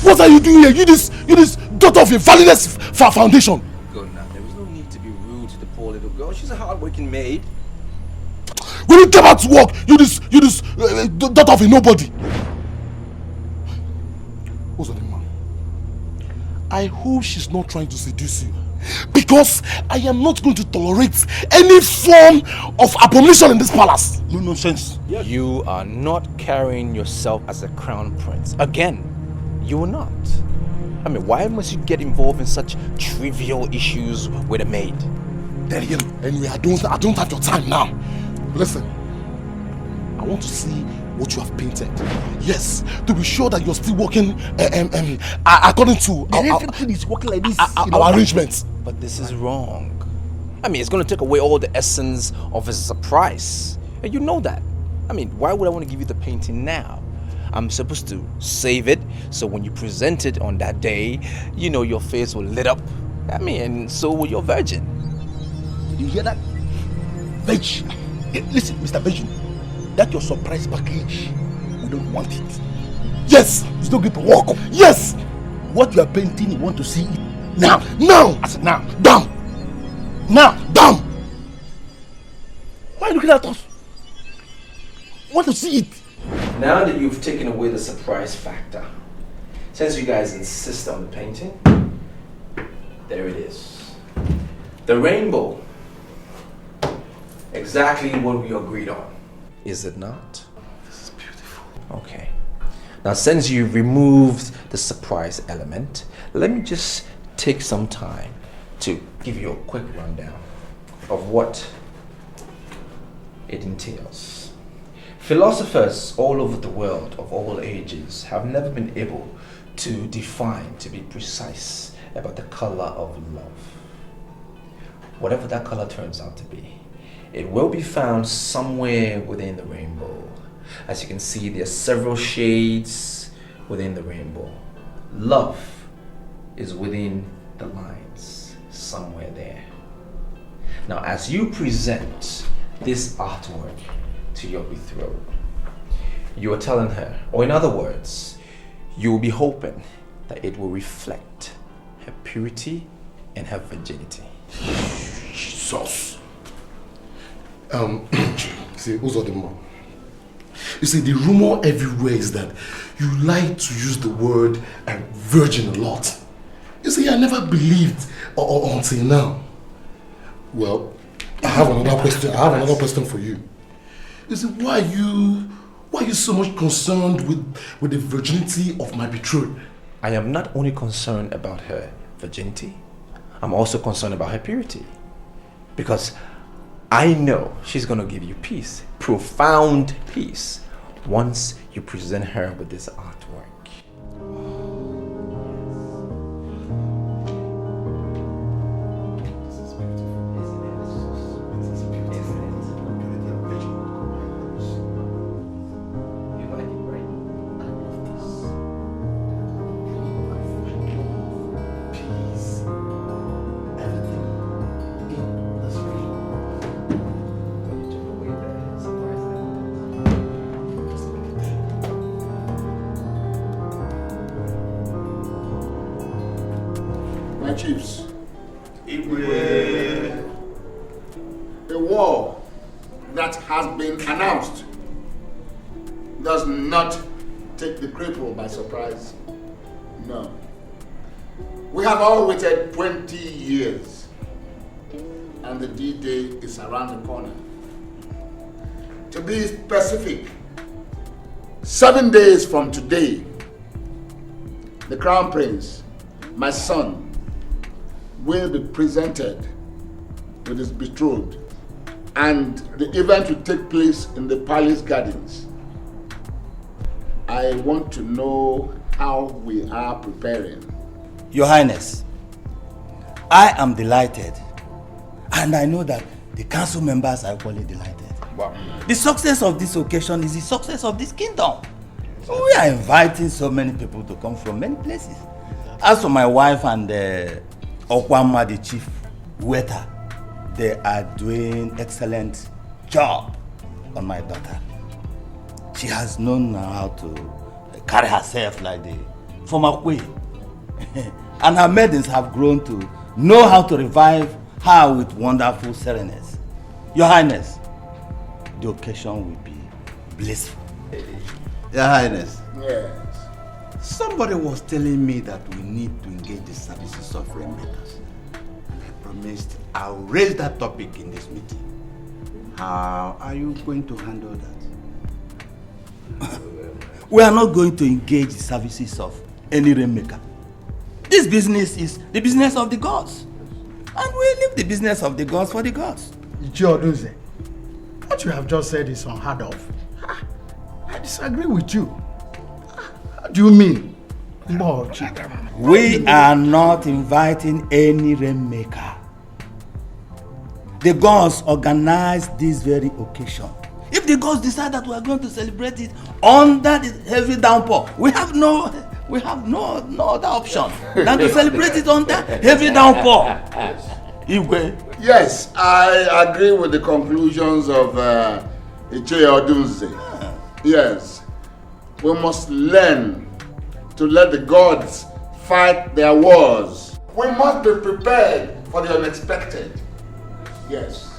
What are you doing here? You this daughter of a valueless foundation. Good now. There is no need to be rude to the poor little girl. She's a hard-working maid. When you come out to work, you this daughter of a nobody. What's the name? I hope she's not trying to seduce you, because I am not going to tolerate any form of abomination in this palace. No nonsense. You are not carrying yourself as a crown prince. Again, you are not. I mean, why must you get involved in such trivial issues with a maid? Then again, anyway, I don't have your time now. Listen, I want to see what you have painted. Yes, to be sure that you're still working according to everything is working like this. Our arrangements. But this is wrong. I mean, it's going to take away all the essence of a surprise. And you know that. I mean, why would I want to give you the painting now? I'm supposed to save it, so when you present it on that day, you know, your face will lit up. I mean, and so will your virgin. Did you hear that? Virgin. Listen, Mr. Virgin, that's your surprise package. We don't want it. Yes, it's not going to work. Yes, what you are painting, you want to see it now. Now, I said now. Down. Now, down. Why are you looking at us? Want to see it? Now that you've taken away the surprise factor, since you guys insist on the painting, there it is. The rainbow. Exactly what we agreed on. Is it not? This is beautiful. Okay. Now, since you've removed the surprise element, let me just take some time to give you a quick rundown of what it entails. Philosophers all over the world of all ages have never been able to define, to be precise about the color of love. Whatever that color turns out to be, it will be found somewhere within the rainbow. As you can see, there are several shades within the rainbow. Love is within the lines, somewhere there. Now, as you present this artwork to your betrothed, you are telling her, or in other words, you will be hoping that it will reflect her purity and her virginity. Jesus. See, who's the more? You see, the rumor everywhere is that you like to use the word virgin a lot. You see, I never believed until now. Well, I have another question for you. You see, why are you so much concerned with the virginity of my betrothed? I am not only concerned about her virginity, I'm also concerned about her purity. Because I know she's going to give you peace, profound peace, once you present her with this artwork. Chiefs, the war that has been announced does not take the cripple by surprise. No. We have all waited 20 years and the D-Day is around the corner. To be specific, 7 days from today, the Crown Prince, my son, will be presented with his betrothed, and the event will take place in the palace gardens. I want to know how we are preparing. Your Highness, I am delighted, and I know that the council members are equally delighted. Wow. The success of this occasion is the success of this kingdom. We are inviting so many people to come from many places. As for my wife and Okwama, the chief waiter, they are doing excellent job on my daughter. She has known how to carry herself like the former queen. And her maidens have grown to know how to revive her with wonderful serenity. Your Highness, the occasion will be blissful. Your Highness. Yes. Somebody was telling me that we need to engage the services of rainmakers. And I promised I'll raise that topic in this meeting. How are you going to handle that? We are not going to engage the services of any rainmaker. This business is the business of the gods. And we leave the business of the gods for the gods. Joduze, what you have just said is unheard of. I disagree with you. How do you mean? We are not inviting any rainmaker. The gods organized this very occasion. If the gods decide that we are going to celebrate it under the heavy downpour, we have no other option than to celebrate it under heavy downpour. Yes, I agree with the conclusions of Odunze. Yes, we must learn to let the gods fight their wars. We must be prepared for the unexpected. Yes.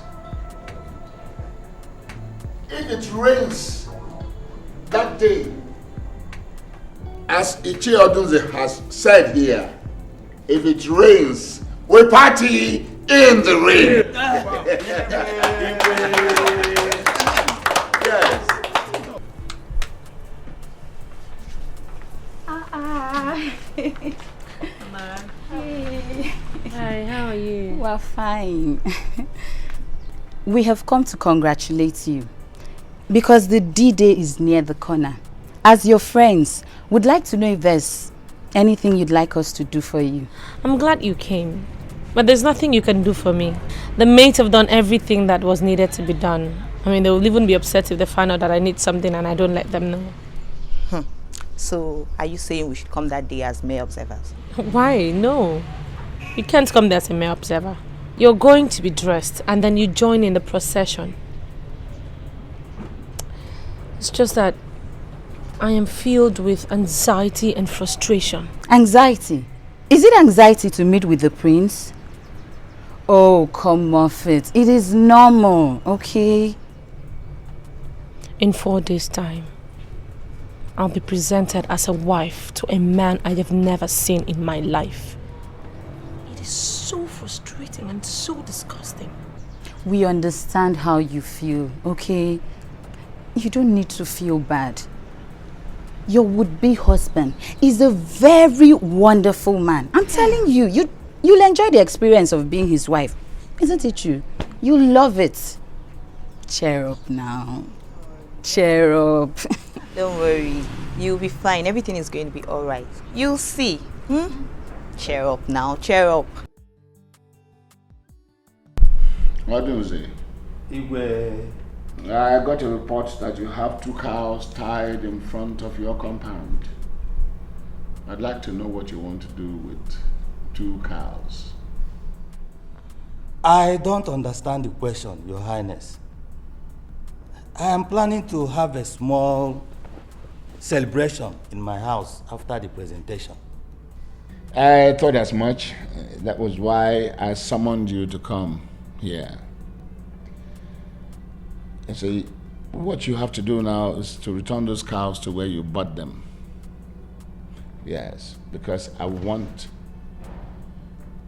If it rains that day, as Ichie Odunze has said here, if it rains, we party in the rain. Yes. Hey. Hi, how are you? We're fine. We have come to congratulate you because the D-Day is near the corner. As your friends, would like to know if there's anything you'd like us to do for you. I'm glad you came, but there's nothing you can do for me. The maids have done everything that was needed to be done. I mean, they will even be upset if they find out that I need something and I don't let them know. So, are you saying we should come that day as mere observers? Why? No. You can't come there as a mere observer. You're going to be dressed and then you join in the procession. It's just that I am filled with anxiety and frustration. Anxiety? Is it anxiety to meet with the prince? Oh, come off it. It is normal, okay? In 4 days' time, I'll be presented as a wife to a man I have never seen in my life. It is so frustrating and so disgusting. We understand how you feel, okay? You don't need to feel bad. Your would-be husband is a very wonderful man. I'm telling you, you'll enjoy the experience of being his wife. Isn't it true? You'll love it. Cheer up now. Cheer up. Don't worry. You'll be fine. Everything is going to be alright. You'll see. Cheer up now. Cheer up. What do you say? I got a report that you have 2 cows tied in front of your compound. I'd like to know what you want to do with 2 cows. I don't understand the question, Your Highness. I am planning to have a small celebration in my house after the presentation. I thought as much. That was why I summoned you to come here. You see, what you have to do now is to return those cows to where you bought them. Yes, because I want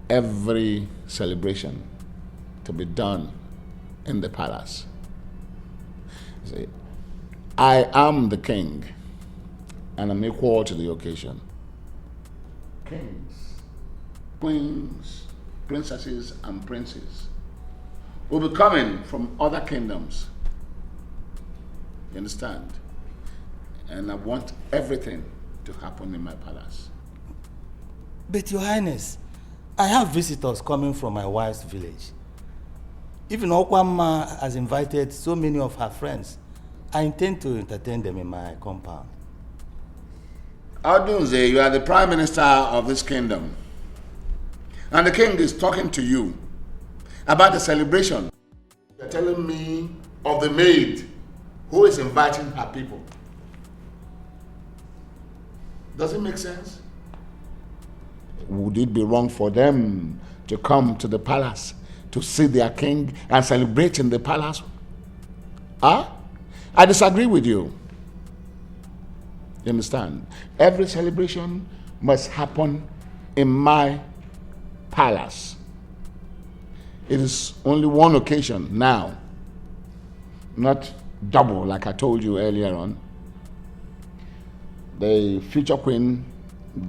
every celebration to be done in the palace. You see, I am the king, and I'm equal to the occasion. Kings, queens, princesses, and princes will be coming from other kingdoms. You understand? And I want everything to happen in my palace. But Your Highness, I have visitors coming from my wife's village. Even Okwama has invited so many of her friends. I intend to entertain them in my compound. Odunze, you are the prime minister of this kingdom. And the king is talking to you about the celebration. You're telling me of the maid who is inviting her people. Does it make sense? Would it be wrong for them to come to the palace to see their king and celebrate in the palace? Huh? I disagree with you. You understand? Every celebration must happen in my palace. It is only one occasion now, not double like I told you earlier on. The future queen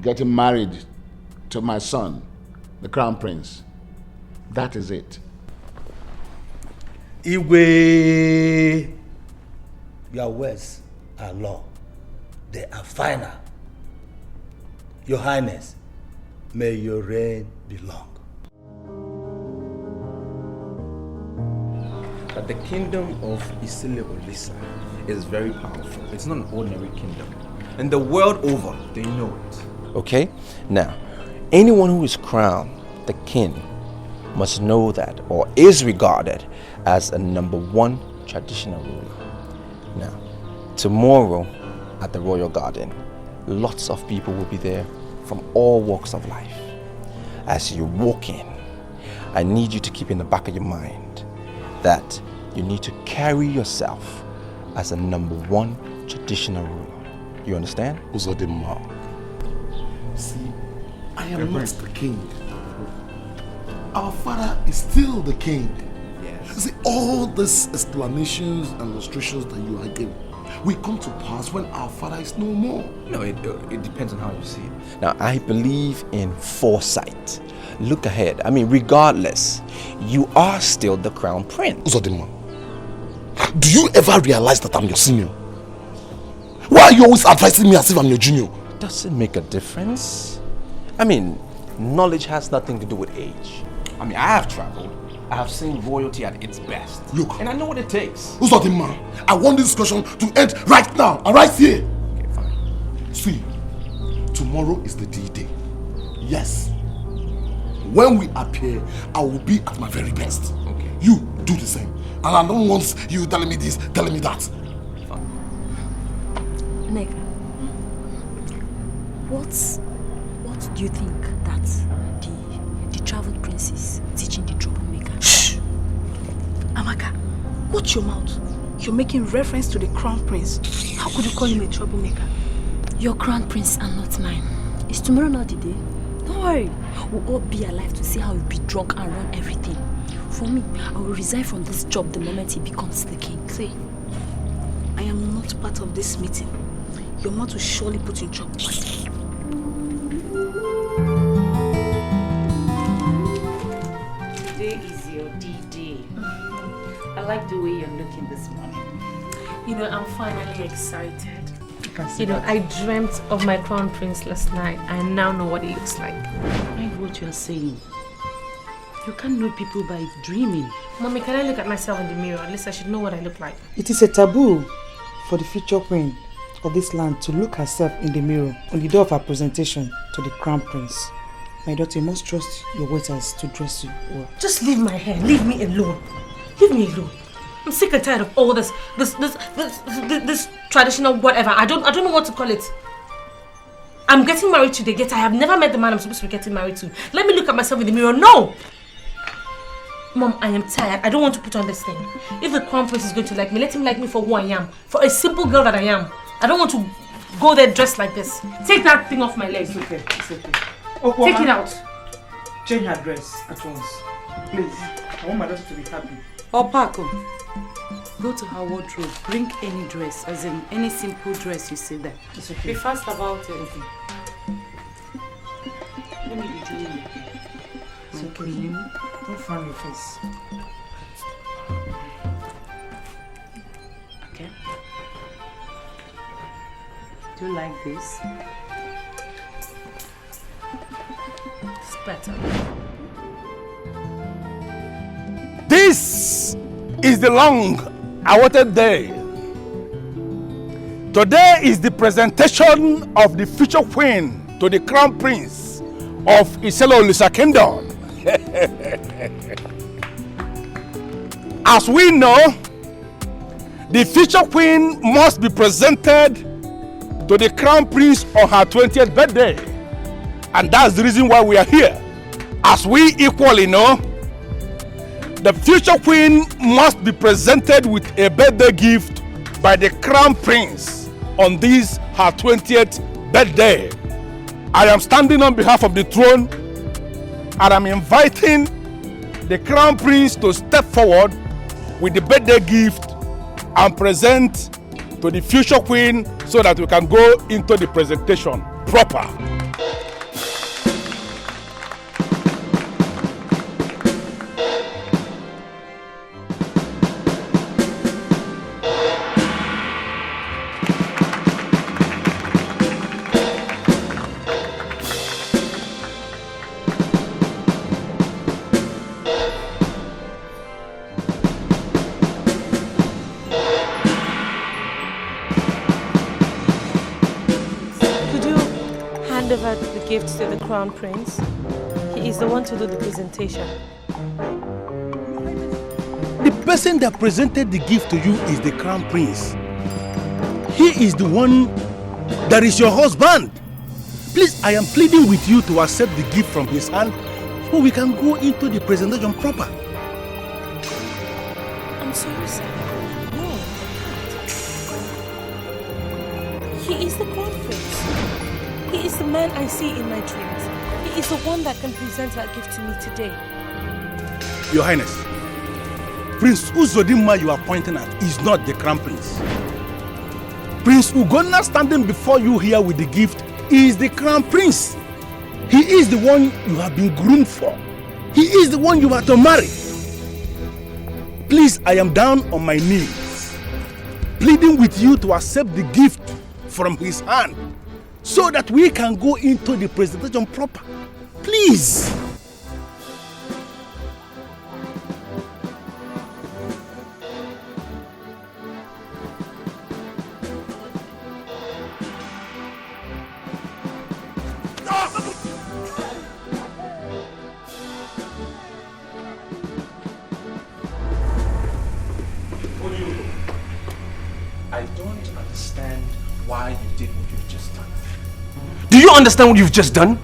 getting married to my son, the crown prince. That is it. Igwe, your words are law. They are final. Your Highness, may your reign be long. The kingdom of Isile Olisa is very powerful. It's not an ordinary kingdom. And the world over, they know it. Okay? Now, anyone who is crowned the king must know that, or is regarded as a #1 traditional ruler. Now, tomorrow at the Royal Garden, lots of people will be there from all walks of life. As you walk in, I need you to keep in the back of your mind that you need to carry yourself as a #1 traditional ruler. You understand? Uzodimma. See, I am not the king. Our father is still the king. Yes. See, all these explanations and illustrations that you are giving will come to pass when our father is no more. No, it depends on how you see it. Now, I believe in foresight. Look ahead. I mean, regardless, you are still the crown prince. Uzodimma, do you ever realize that I'm your senior? Why are you always advising me as if I'm your junior? Does it make a difference? I mean, knowledge has nothing to do with age. I mean, I have traveled. I have seen royalty at its best. Look. And I know what it takes. Uzodimma, I want this discussion to end right now and right here. Okay, fine. See, tomorrow is the D-Day. Yes. When we appear, I will be at my very best. Okay. You do the same. And I don't want you telling me this, telling me that. Fine. Neka, what do you think that the traveled prince is teaching the troublemaker? Shh! Amaka, watch your mouth. You're making reference to the crown prince. How could you call him a troublemaker? Your crown prince and not mine. Is tomorrow not the day? Don't worry. We'll all be alive to see how he'll be drunk and run everything. For me, I will resign from this job the moment he becomes the king. See, I am not part of this meeting. Your mouth will surely put you in trouble. Today is your D-Day. I like the way you're looking this morning. You know, I'm finally excited. You know, I dreamt of my crown prince last night. I now know what he looks like. Mind what you're saying. You can't know people by dreaming. Mommy, can I look at myself in the mirror? At least I should know what I look like. It is a taboo for the future queen of this land to look herself in the mirror on the day of her presentation to the crown prince. My daughter, you must trust your waiters to dress you well. Just leave my hair. Leave me alone. Leave me alone. I'm sick and tired of all this traditional whatever. I don't know what to call it. I'm getting married today, yet I have never met the man I'm supposed to be getting married to. Let me look at myself in the mirror. No! Mom, I am tired. I don't want to put on this thing. If the crown prince is going to like me, let him like me for who I am. For a simple girl that I am. I don't want to go there dressed like this. Take that thing off my legs. It's okay. It's okay. Take it out. Change her dress at once. Please. I want my daughter to be happy. Opako, go to her wardrobe. Bring any dress, as in any simple dress you see there. It's okay. Be fast about it. Okay. Let me be doing it. It's okay. Don't frown your face. Okay. Do you like this? It's better. This is the long-awaited day. Today is the presentation of the future queen to the crown prince of Isile Olisa Kingdom. As we know, the future queen must be presented to the crown prince on her 20th birthday. And that's the reason why we are here. As we equally know, the future queen must be presented with a birthday gift by the crown prince on this her 20th birthday. I am standing on behalf of the throne and I'm inviting the crown prince to step forward with the birthday gift and present to the future queen so that we can go into the presentation proper. delivered the gift to the crown prince. He is the one to do the presentation. The person that presented the gift to you is the crown prince. He is the one that is your husband. Please, I am pleading with you to accept the gift from his hand so we can go into the presentation proper. I'm sorry, sir. No, I can't. He is the crown prince. He is the man I see in my dreams. He is the one that can present that gift to me today. Your Highness, Prince Uzodinma you are pointing at is not the crown prince. Prince Ugonna standing before you here with the gift is the crown prince. He is the one you have been groomed for. He is the one you are to marry. Please, I am down on my knees, pleading with you to accept the gift from his hand so that we can go into the presentation proper. Please. I don't understand why you did what you've just done. Do you understand what you've just done?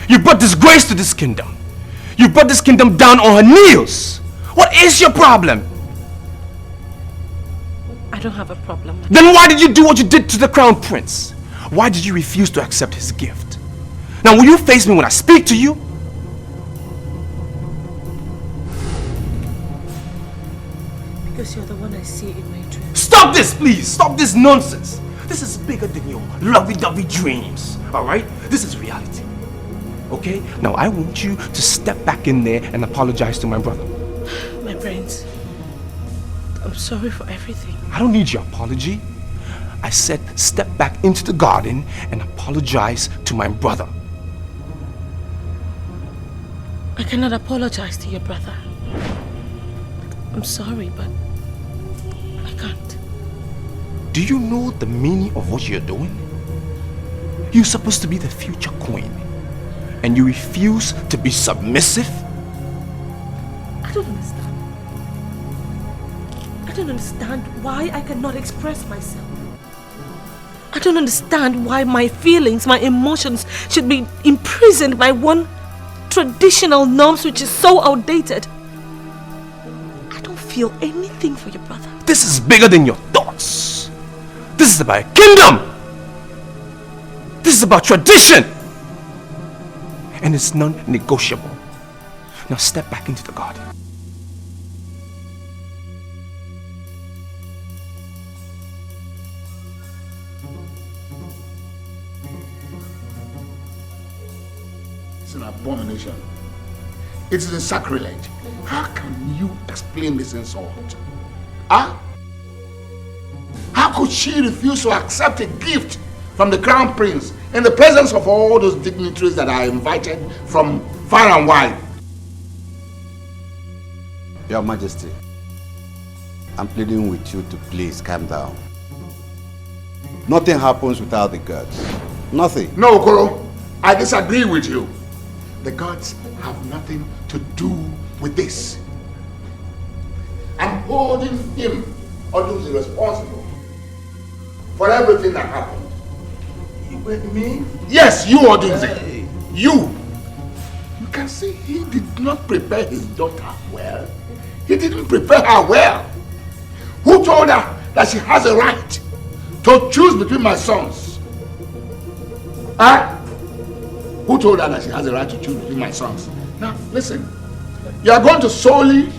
You brought disgrace to this kingdom. You brought this kingdom down on her knees. What is your problem? I don't have a problem. Then why did you do what you did to the crown prince? Why did you refuse to accept his gift? Now will you face me when I speak to you? Because you're the one I see in my dreams. Stop this, please! Stop this nonsense! This is bigger than your lovey-dovey dreams, alright? This is reality, okay? Now I want you to step back in there and apologize to my brother. My brains. I'm sorry for everything. I don't need your apology. I said step back into the garden and apologize to my brother. I cannot apologize to your brother. I'm sorry, but I can't. Do you know the meaning of what you're doing? You're supposed to be the future queen, and you refuse to be submissive? I don't understand. I don't understand why I cannot express myself. I don't understand why my feelings, my emotions should be imprisoned by one traditional norms which is so outdated. I don't feel anything for your brother. This is bigger than your thoughts. This is about a kingdom. This is about tradition. And it's non-negotiable. Now step back into the garden. It's an abomination. It is a sacrilege. How can you explain this insult? Huh? How could she refuse to accept a gift from the crown prince in the presence of all those dignitaries that are invited from far and wide? Your Majesty, I'm pleading with you to please calm down. Nothing happens without the gods. Nothing. No, Okoro, I disagree with you. The gods have nothing to do with this. I'm holding him Odunze responsible for everything that happened. Me? Yes, you Odunze. Hey. You can see he did not prepare his daughter well. He didn't prepare her well. Who told her that she has a right to choose between my sons? Huh? Who told her that she has a right to choose between my sons? Now, listen. You are going to solely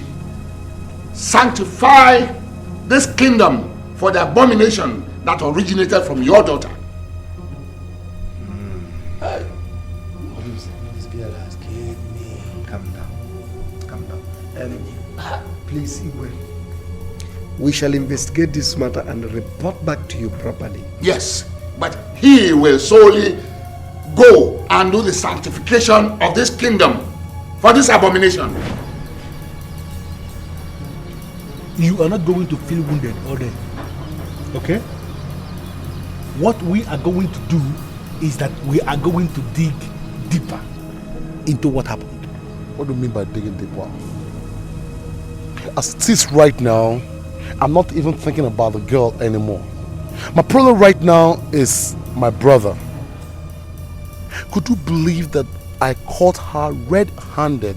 sanctify this kingdom for the abomination that originated from your daughter. Hey. This girl has killed me. Calm down. Calm down. Please, Igwe. We shall investigate this matter and report back to you properly. Yes, but he will solely go and do the sanctification of this kingdom for this abomination. You are not going to feel wounded all day. Okay? What we are going to do is that we are going to dig deeper into what happened. What do you mean by digging deeper? As it is right now, I'm not even thinking about the girl anymore. My problem right now is my brother. Could you believe that I caught her red-handed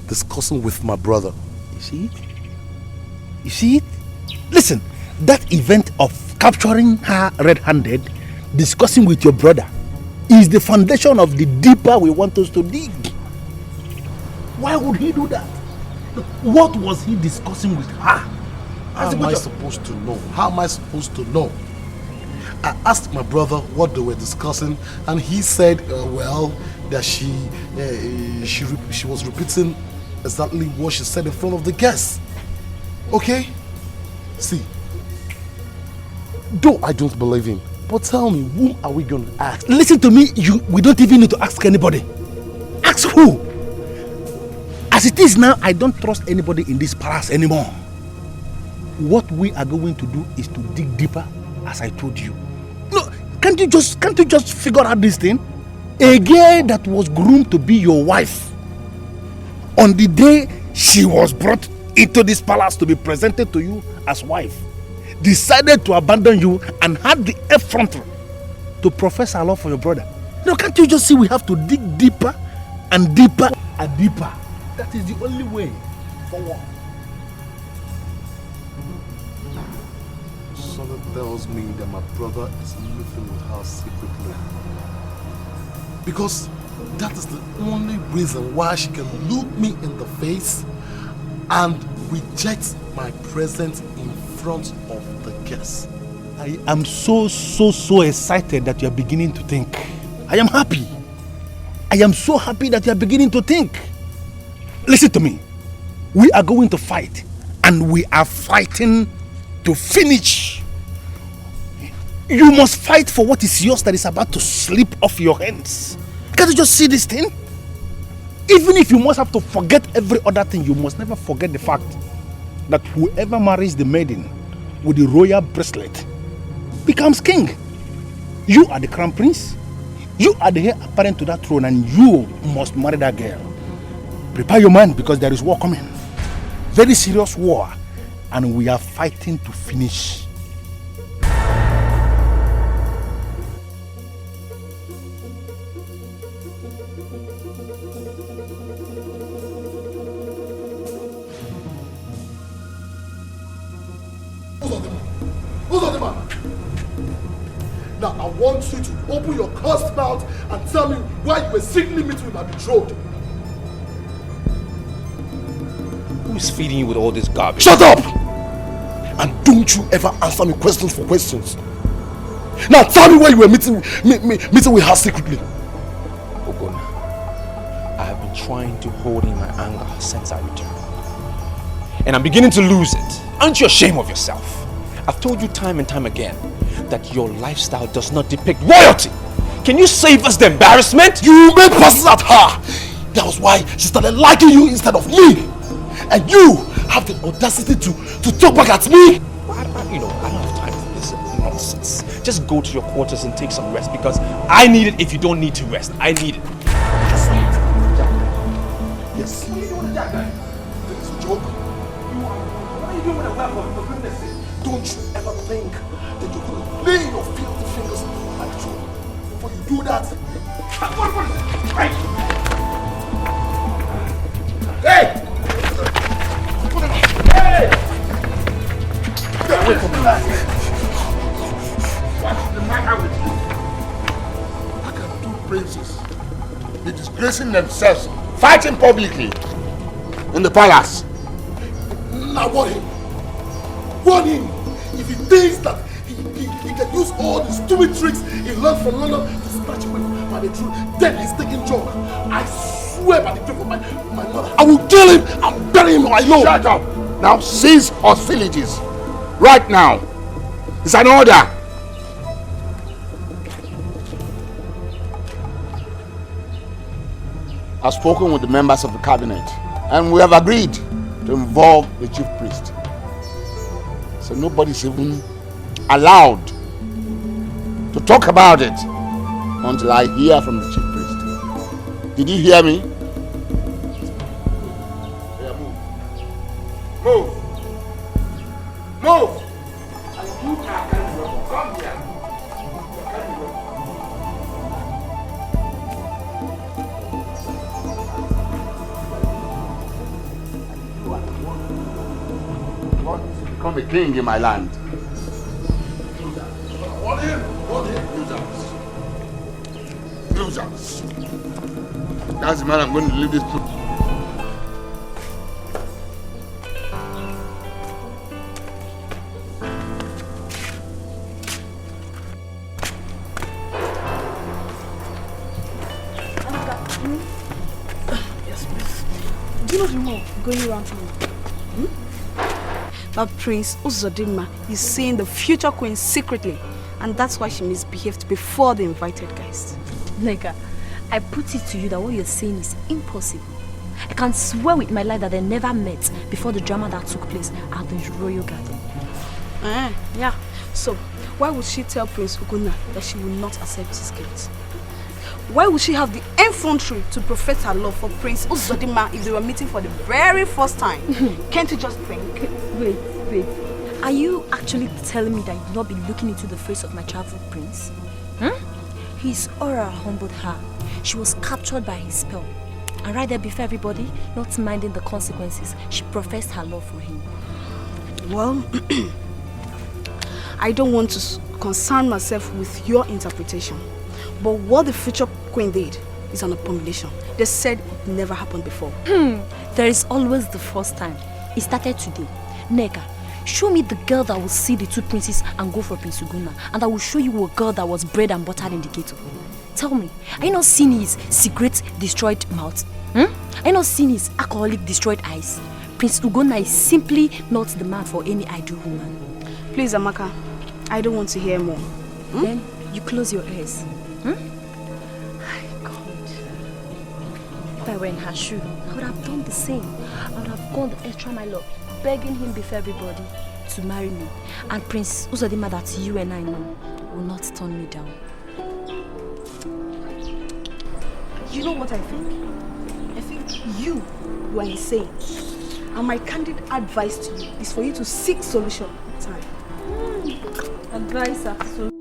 discussing with my brother? You see it? You see it? Listen, that event of capturing her red-handed, discussing with your brother, is the foundation of the deeper we want us to dig. Why would he do that? What was he discussing with her? How am I supposed to know? How am I supposed to know? I asked my brother what they were discussing, and he said, well, that she was repeating exactly what she said in front of the guests. Okay? See, though I don't believe him, but tell me, whom are we going to ask? Listen to me, we don't even need to ask anybody. Ask who? As it is now, I don't trust anybody in this palace anymore. What we are going to do is to dig deeper, as I told you. No, can't you just figure out this thing? A girl that was groomed to be your wife, on the day she was brought into this palace to be presented to you as wife, decided to abandon you and had the effrontery to profess her love for your brother. No, can't you just see we have to dig deeper and deeper and deeper? That is the only way forward. So that tells me that my brother is living with her secretly. Because that is the only reason why she can look me in the face and reject my presence in front of the guests. I am so excited that you are beginning to think. I am happy. I am so happy that you are beginning to think. Listen to me. We are going to fight, and we are fighting to finish. You must fight for what is yours that is about to slip off your hands. Can't you just see this thing? Even if you must have to forget every other thing, you must never forget the fact that whoever marries the maiden with the royal bracelet becomes king. You are the crown prince. You are the heir apparent to that throne, and you must marry that girl. Prepare your mind, because there is war coming. Very serious war, and we are fighting to finish. Now I want you to open your cursed mouth and tell me why you were secretly meeting with my betrothed. Who's feeding you with all this garbage? Shut up! And don't you ever answer me questions for questions. Now tell me why you were meeting with her secretly. Ogona, I have been trying to hold in my anger since I returned. And I'm beginning to lose it. Aren't you ashamed of yourself? I've told you time and time again that your lifestyle does not depict royalty. Can you save us the embarrassment? You made passes at her. That was why she started liking you instead of me. And you have the audacity to talk back at me? I don't have time for this nonsense. Just go to your quarters and take some rest, because I need it if you don't need to rest. I need it. Yes. What are you doing with that guy? It's a joke. What are you doing with a weapon, for goodness sake? Don't you ever think that you're going to lay your filthy fingers on my throat before you do that? What is it? Hey! Hey! Get away from me. What's the matter with you? How can two princes be disgracing themselves, fighting publicly in the palace? Now warn him. Warn him. If he thinks that he can use all the stupid tricks he learned from London to snatch away by the truth, then he's taking joke. I swear by the truth of my mother, I will kill him and bury him. I know. Shut up. Now cease hostilities. Right now. It's an order. I've spoken with the members of the cabinet, and we have agreed to involve the chief priest. So nobody's even allowed to talk about it until I hear from the chief priest. Did you hear me? Move! Move! Come here! You want to become a king in my land? Hold him! Losers! That's the man I'm going to leave this to. Yes, please. Do you know the rumor going around town? That Prince Uzodinma is seeing the future queen secretly, and that's why she misbehaved before the invited guests. Nega, I put it to you that what you're saying is impossible. I can swear with my life that they never met before the drama that took place at the royal garden. Yeah. So, why would she tell Prince Ugonna that she will not accept his gift? Why would she have the effrontery to profess her love for Prince Uzodinma if they were meeting for the very first time? Can't you just think? Wait. Are you actually telling me that you will not be looking into the face of my childhood prince? His aura humbled her. She was captured by his spell. And right there before everybody, not minding the consequences, she professed her love for him. Well, I don't want to concern myself with your interpretation. But what the future queen did is an abomination. They said it never happened before. There is always the first time. It started today. Nega, show me the girl that will see the two princes and go for Prince Ugonna, and I will show you a girl that was bred and buttered in the ghetto. Tell me, are you not seeing his secret destroyed mouth? Are you not seeing his alcoholic destroyed eyes? Prince Ugonna is simply not the man for any ideal woman. Please, Amaka, I don't want to hear more. Then you close your ears. God. If I were in her shoe, I would have done the same. I would have gone the extra mile, begging him before everybody to marry me. And Prince Uzodinma that you and I know will not turn me down. You know what I think? I think you are insane. And my candid advice to you is for you to seek solution in time. Advice after solution.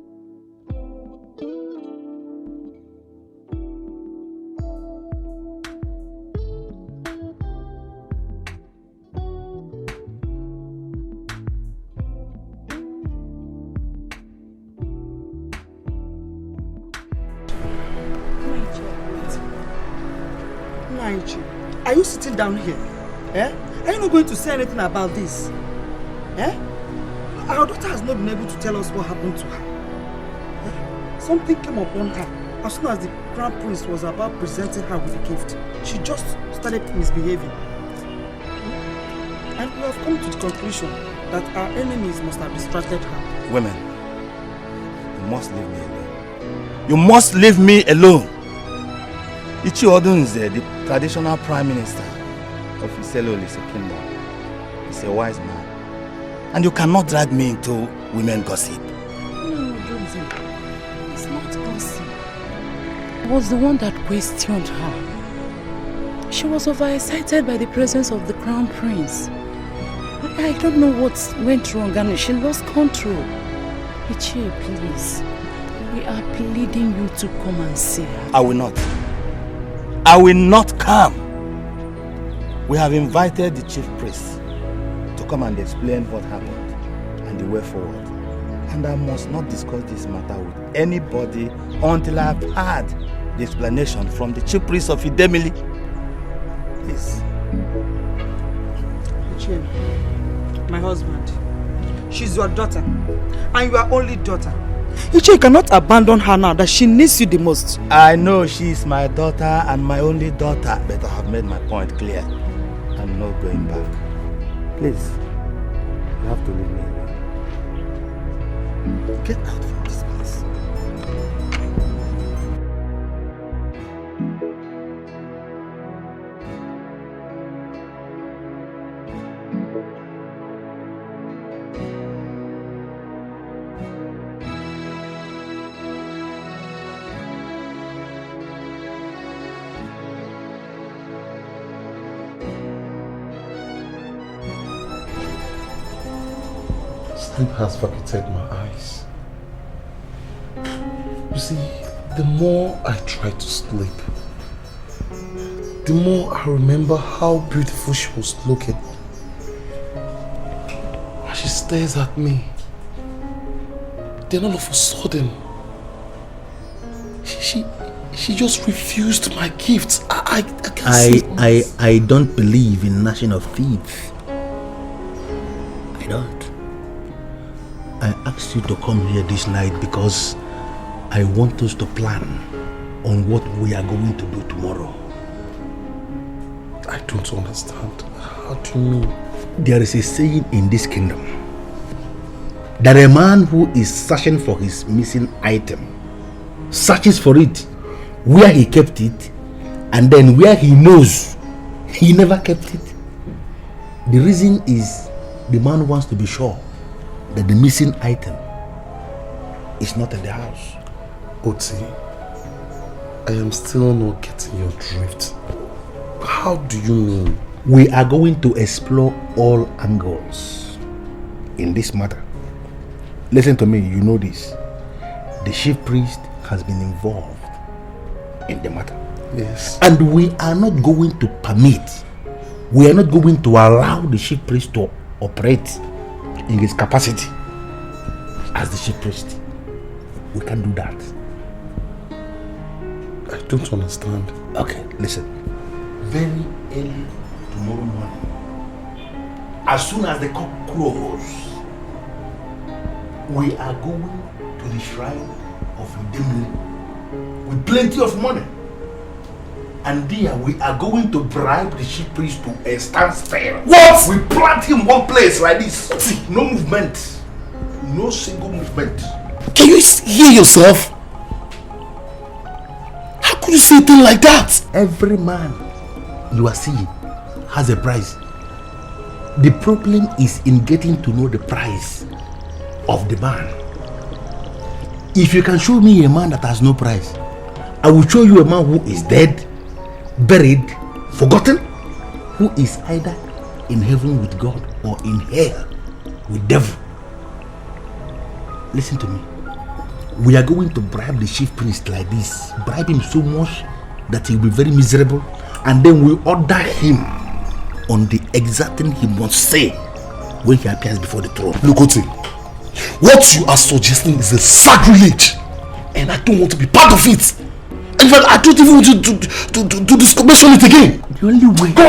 Are you sitting down here? Are you not going to say anything about this? Our daughter has not been able to tell us what happened to her. Something came upon her as soon as the crown prince was about presenting her with a gift. She just started misbehaving. And we have come to the conclusion that our enemies must have distracted her. Women, you must leave me alone. You must leave me alone. Ichi Odunze, the traditional prime minister of Iselolise kingdom, is a wise man. And you cannot drag me into women gossip. No, Odunze. It's not gossip. I was the one that questioned her. She was overexcited by the presence of the crown prince. I don't know what went wrong and she lost control. Ichi, please. We are pleading you to come and see her. I will not. I will not come. We have invited the chief priest to come and explain what happened and the way forward. And I must not discuss this matter with anybody until I have heard the explanation from the chief priest of Idemili. Please. Uchenna, my husband, she's your daughter, and your only daughter. You cannot abandon her now that she needs you the most. I know she is my daughter and my only daughter, but I have made my point clear. I'm not going back. Please, you have to leave me alone. Get out from this place. Sleep has vacated my eyes. You see, the more I try to sleep, the more I remember how beautiful she was looking. As she stares at me, then all of a sudden, she just refused my gifts. I can't see. I don't believe in gnashing of teeth. I don't. I asked you to come here this night because I want us to plan on what we are going to do tomorrow. I don't understand. How do you mean? There is a saying in this kingdom that a man who is searching for his missing item searches for it where he kept it, and then where he knows he never kept it. The reason is the man wants to be sure that the missing item is not in the house. Oti, I am still not getting your drift. How do you mean? We are going to explore all angles in this matter. Listen to me, you know this. The chief priest has been involved in the matter. Yes. And we are not going to permit, we are not going to allow the chief priest to operate in his capacity as the chief priest. We can't do that. I don't understand. Okay, listen. Very early tomorrow morning, as soon as the cock crows, we are going to the shrine of Redeeming with plenty of money. And there we are going to bribe the chief priest to a standstill. What? We plant him one place like this. No movement. No single movement. Can you hear yourself? How could you say a thing like that? Every man you are seeing has a price. The problem is in getting to know the price of the man. If you can show me a man that has no price, I will show you a man who is dead, buried, forgotten, who is either in heaven with God or in hell with devil. Listen to me. We are going to bribe the chief priest like this. Bribe him so much that he will be very miserable, and then we order him on the exact thing he must say when he appears before the throne. Look, Oti, what you are suggesting is a sacrilege, and I don't want to be part of it. In fact, I don't even want to mention it again. The only way. Go!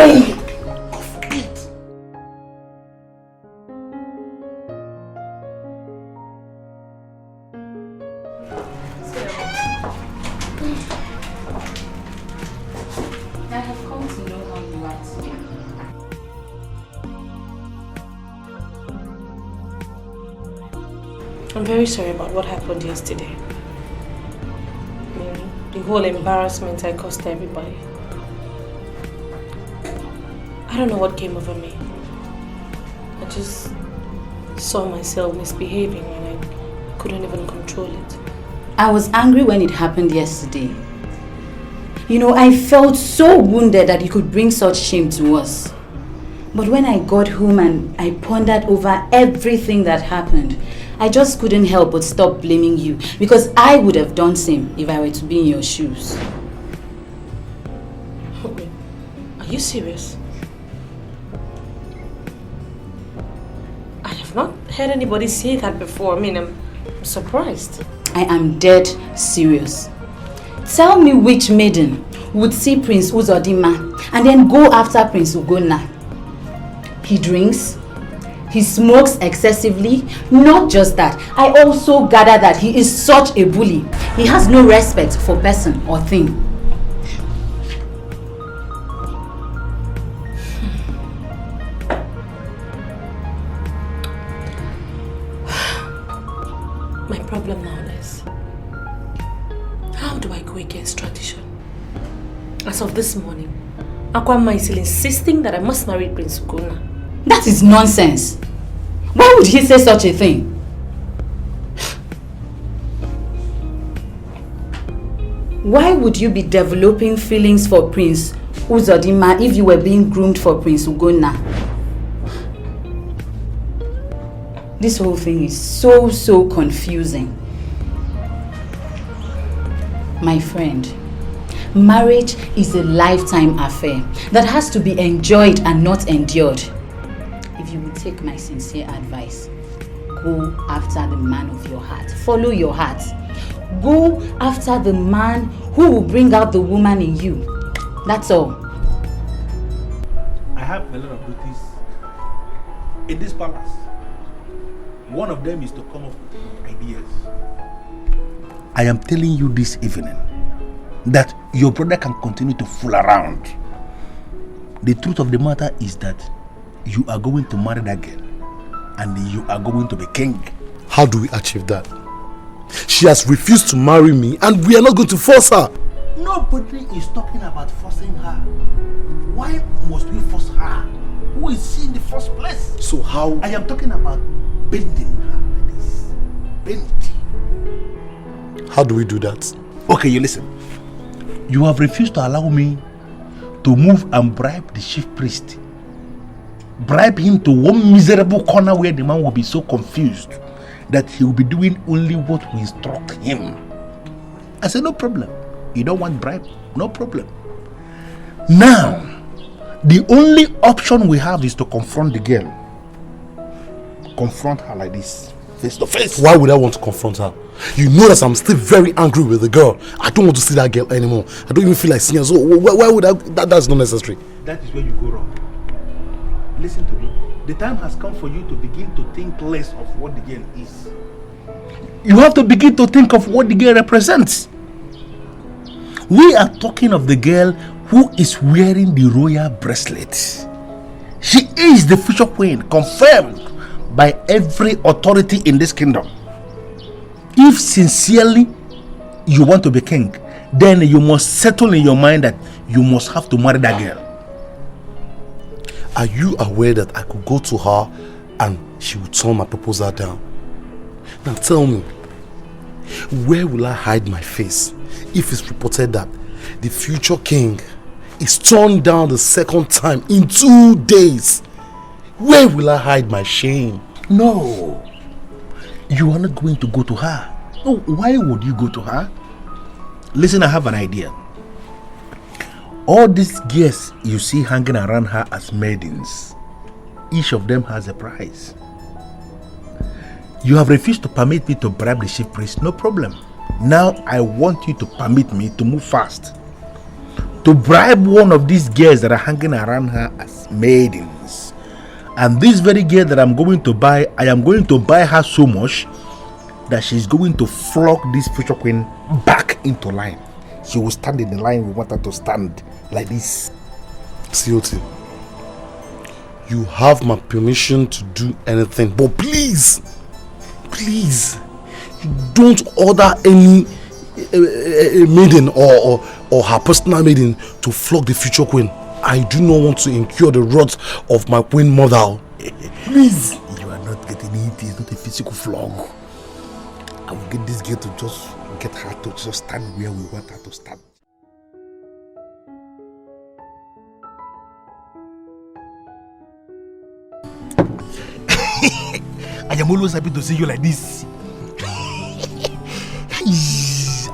I have come to know how you are today. I'm very sorry about what happened yesterday. The whole embarrassment I caused to everybody. I don't know what came over me. I just saw myself misbehaving and I couldn't even control it. I was angry when it happened yesterday. You know, I felt so wounded that you could bring such shame to us. But when I got home and I pondered over everything that happened, I just couldn't help but stop blaming you, because I would have done same if I were to be in your shoes. Are you serious? I have not heard anybody say that before. I mean, I'm surprised. I am dead serious. Tell me which maiden would see Prince Uzodinma and then go after Prince Ugonna. He drinks, he smokes excessively. Not just that, I also gather that he is such a bully. He has no respect for person or thing. My problem now is, how do I go against tradition? As of this morning, Akwama is still insisting that I must marry Prince Ugonna. That is nonsense. Why would he say such a thing? Why would you be developing feelings for Prince Uzodinma if you were being groomed for Prince Ugonna? This whole thing is so confusing. My friend, marriage is a lifetime affair that has to be enjoyed and not endured. If you will take my sincere advice, go after the man of your heart. Follow your heart. Go after the man who will bring out the woman in you. That's all. I have a lot of duties in this palace. One of them is to come up with ideas. I am telling you this evening that your brother can continue to fool around. The truth of the matter is that you are going to marry that girl and you are going to be king. How do we achieve that? She has refused to marry me and we are not going to force her. Nobody is talking about forcing her. Why must we force her? Who is she in the first place? So how? I am talking about bending her like this. Bend. How do we do that? Okay, you listen. You have refused to allow me to move and bribe the chief priest. Bribe him to one miserable corner where the man will be so confused that he will be doing only what we instruct him. I said, no problem. You don't want bribe? No problem. Now, the only option we have is to confront the girl. Confront her like this, face to face. Why would I want to confront her? You know that I'm still very angry with the girl. I don't want to see that girl anymore. I don't even feel like seeing her. So why would I? That's not necessary. That is where you go wrong. Listen to me. The time has come for you to begin to think less of what the girl is. You have to begin to think of what the girl represents. We are talking of the girl who is wearing the royal bracelet. She is the future queen, confirmed by every authority in this kingdom. If sincerely you want to be king, then you must settle in your mind that you must have to marry that girl. Are you aware that I could go to her and she would turn my proposal down? Now tell me, where will I hide my face if it's reported that the future king is turned down the second time in 2 days? Where will I hide my shame? No, you are not going to go to her. No, why would you go to her? Listen, I have an idea. All these girls you see hanging around her as maidens, each of them has a price. You have refused to permit me to bribe the chief priest, no problem. Now I want you to permit me to move fast, to bribe one of these girls that are hanging around her as maidens. And this very girl that I'm going to buy, I am going to buy her so much that she's going to flog this future queen back into line. She will stand in the line we want her to stand, like this. COT, you have my permission to do anything, but please, don't order any maiden or her personal maiden to flog the future queen. I do not want to incur the wrath of my queen mother. Please. You are not getting it. It's not a physical flog. I will get this girl to just get her to just stand where we want her to stand. I am always happy to see you like this.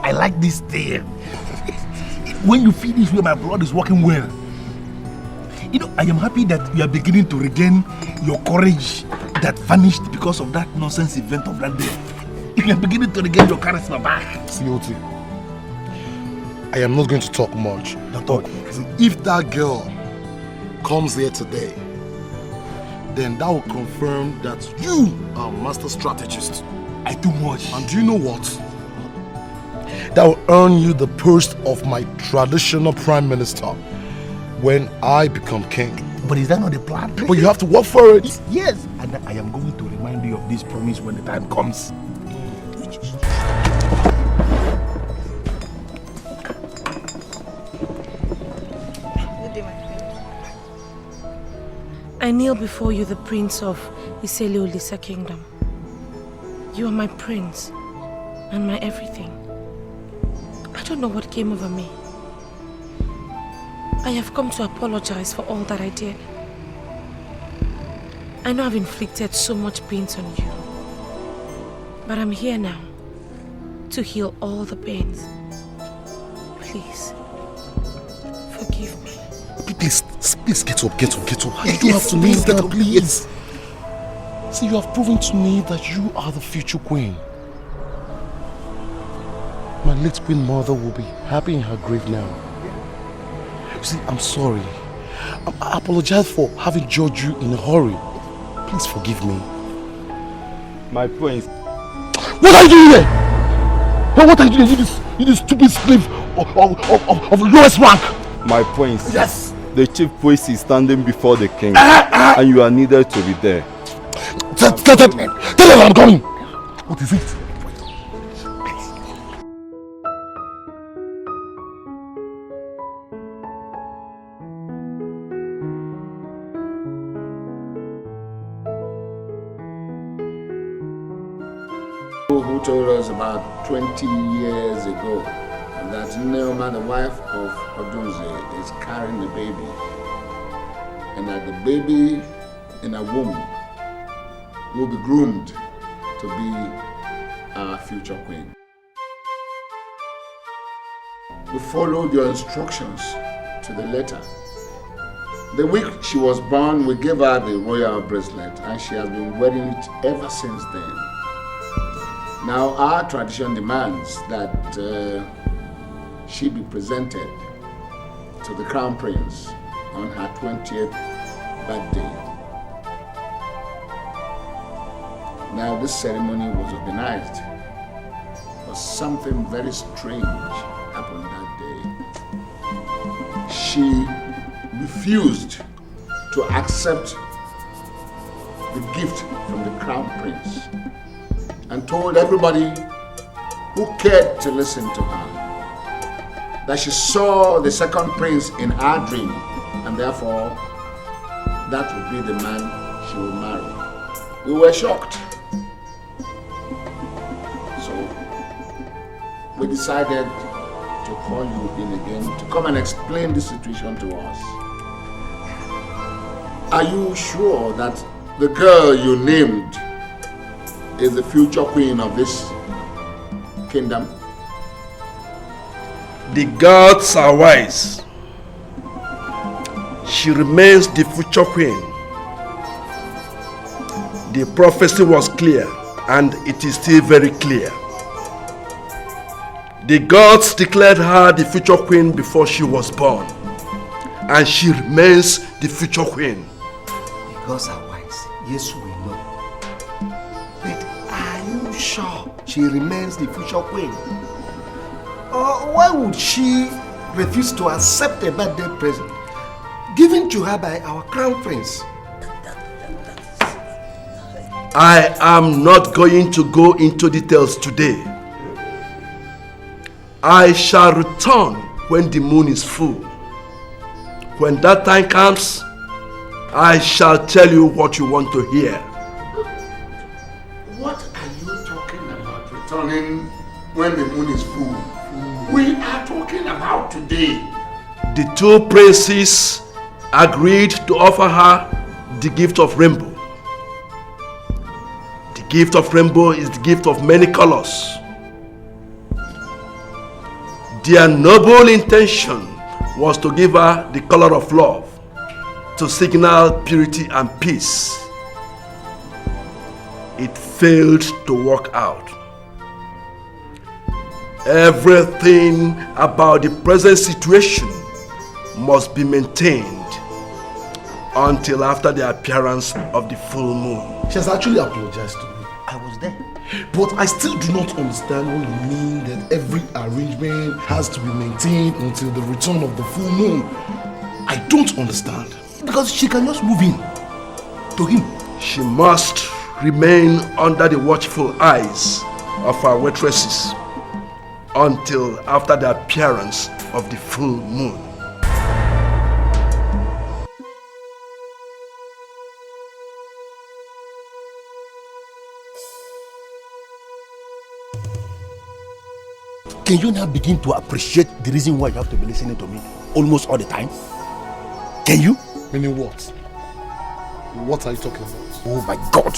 I like this thing. When you feel this way, my blood is working well. You know, I am happy that you are beginning to regain your courage that vanished because of that nonsense event of that day. You are beginning to regain your charisma back. COT, I am not going to talk much. Don't talk. If that girl comes here today, then that will confirm that you are a master strategist. I do much. And do you know what? That will earn you the post of my traditional prime minister when I become king. But is that not the plan? But you have to work for it. Yes, and I am going to remind you of this promise when the time comes. I kneel before you, the prince of Iselolisa kingdom. You are my prince and my everything. I don't know what came over me. I have come to apologize for all that I did. I know I've inflicted so much pain on you. But I'm here now to heal all the pains. Please, forgive me. Please get up. You don't have to leave that, please. See, you have proven to me that you are the future queen. My late queen mother will be happy in her grave now. You see, I'm sorry. I apologize for having judged you in a hurry. Please forgive me. My prince. What are you doing here? What are you doing? You this stupid slave of lowest rank. My prince. Yes. The chief priest is standing before the king, and you are needed to be there. Tell him I'm coming. What is it? Who told us about 20 years ago that Neoma, the wife of Odunze, is carrying the baby, and that the baby in her womb will be groomed to be our future queen. We followed your instructions to the letter. The week she was born, we gave her the royal bracelet, and she has been wearing it ever since then. Now our tradition demands that she be presented to the crown prince on her 20th birthday. Now this ceremony was organized, but something very strange happened that day. She refused to accept the gift from the crown prince and told everybody who cared to listen to her that she saw the second prince in her dream, and therefore that would be the man she would marry. We were shocked. So we decided to call you in again to come and explain the situation to us. Are you sure that the girl you named is the future queen of this kingdom? The gods are wise. She remains the future queen. The prophecy was clear, and it is still very clear. The gods declared her the future queen before she was born, and she remains the future queen. The gods are wise. Yes, we know. But are you sure she remains the future queen? Or why would she refuse to accept a birthday present given to her by our crown prince? I am not going to go into details today. I shall return when the moon is full. When that time comes, I shall tell you what you want to hear. What are you talking about, returning when the moon is full? We are talking about today. The two princes agreed to offer her the gift of rainbow. The gift of rainbow is the gift of many colors. Their noble intention was to give her the color of love, to signal purity and peace. It failed to work out. Everything about the present situation must be maintained until after the appearance of the full moon. She has actually apologized to me. I was there. But I still do not understand what you mean that every arrangement has to be maintained until the return of the full moon. I don't understand. Because she can just move in to him. She must remain under the watchful eyes of our waitresses until after the appearance of the full moon. Can you now begin to appreciate the reason why you have to be listening to me almost all the time? Can you? Meaning what? What are you talking about? Oh my God!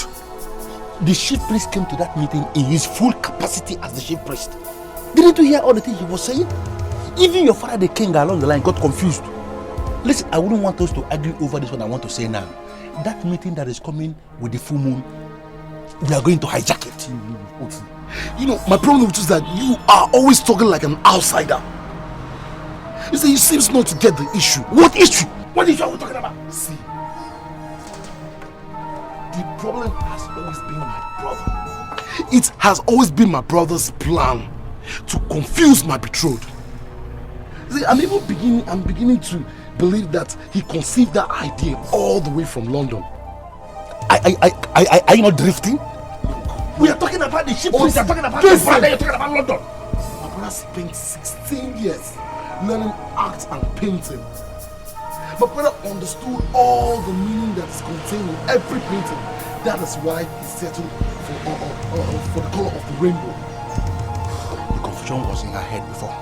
The chief priest came to that meeting in his full capacity as the chief priest. Didn't you hear all the things he was saying? Even your father, the king, along the line got confused. Listen, I wouldn't want us to argue over this one. I want to say now. That meeting that is coming with the full moon, we are going to hijack it. You know, my problem with you is that you are always talking like an outsider. You see, he seems not to get the issue. What issue? What issue are we talking about? See, the problem has always been my brother. It has always been my brother's plan to confuse my betrothed. See, I'm beginning to believe that he conceived that idea all the way from London. Are you not drifting? We are talking about the ship. We are talking about the brother. You're talking about London. My brother spent 16 years learning art and painting. My brother understood all the meaning that is contained in every painting. That is why he settled for the color of the rainbow. The confusion was in her head before.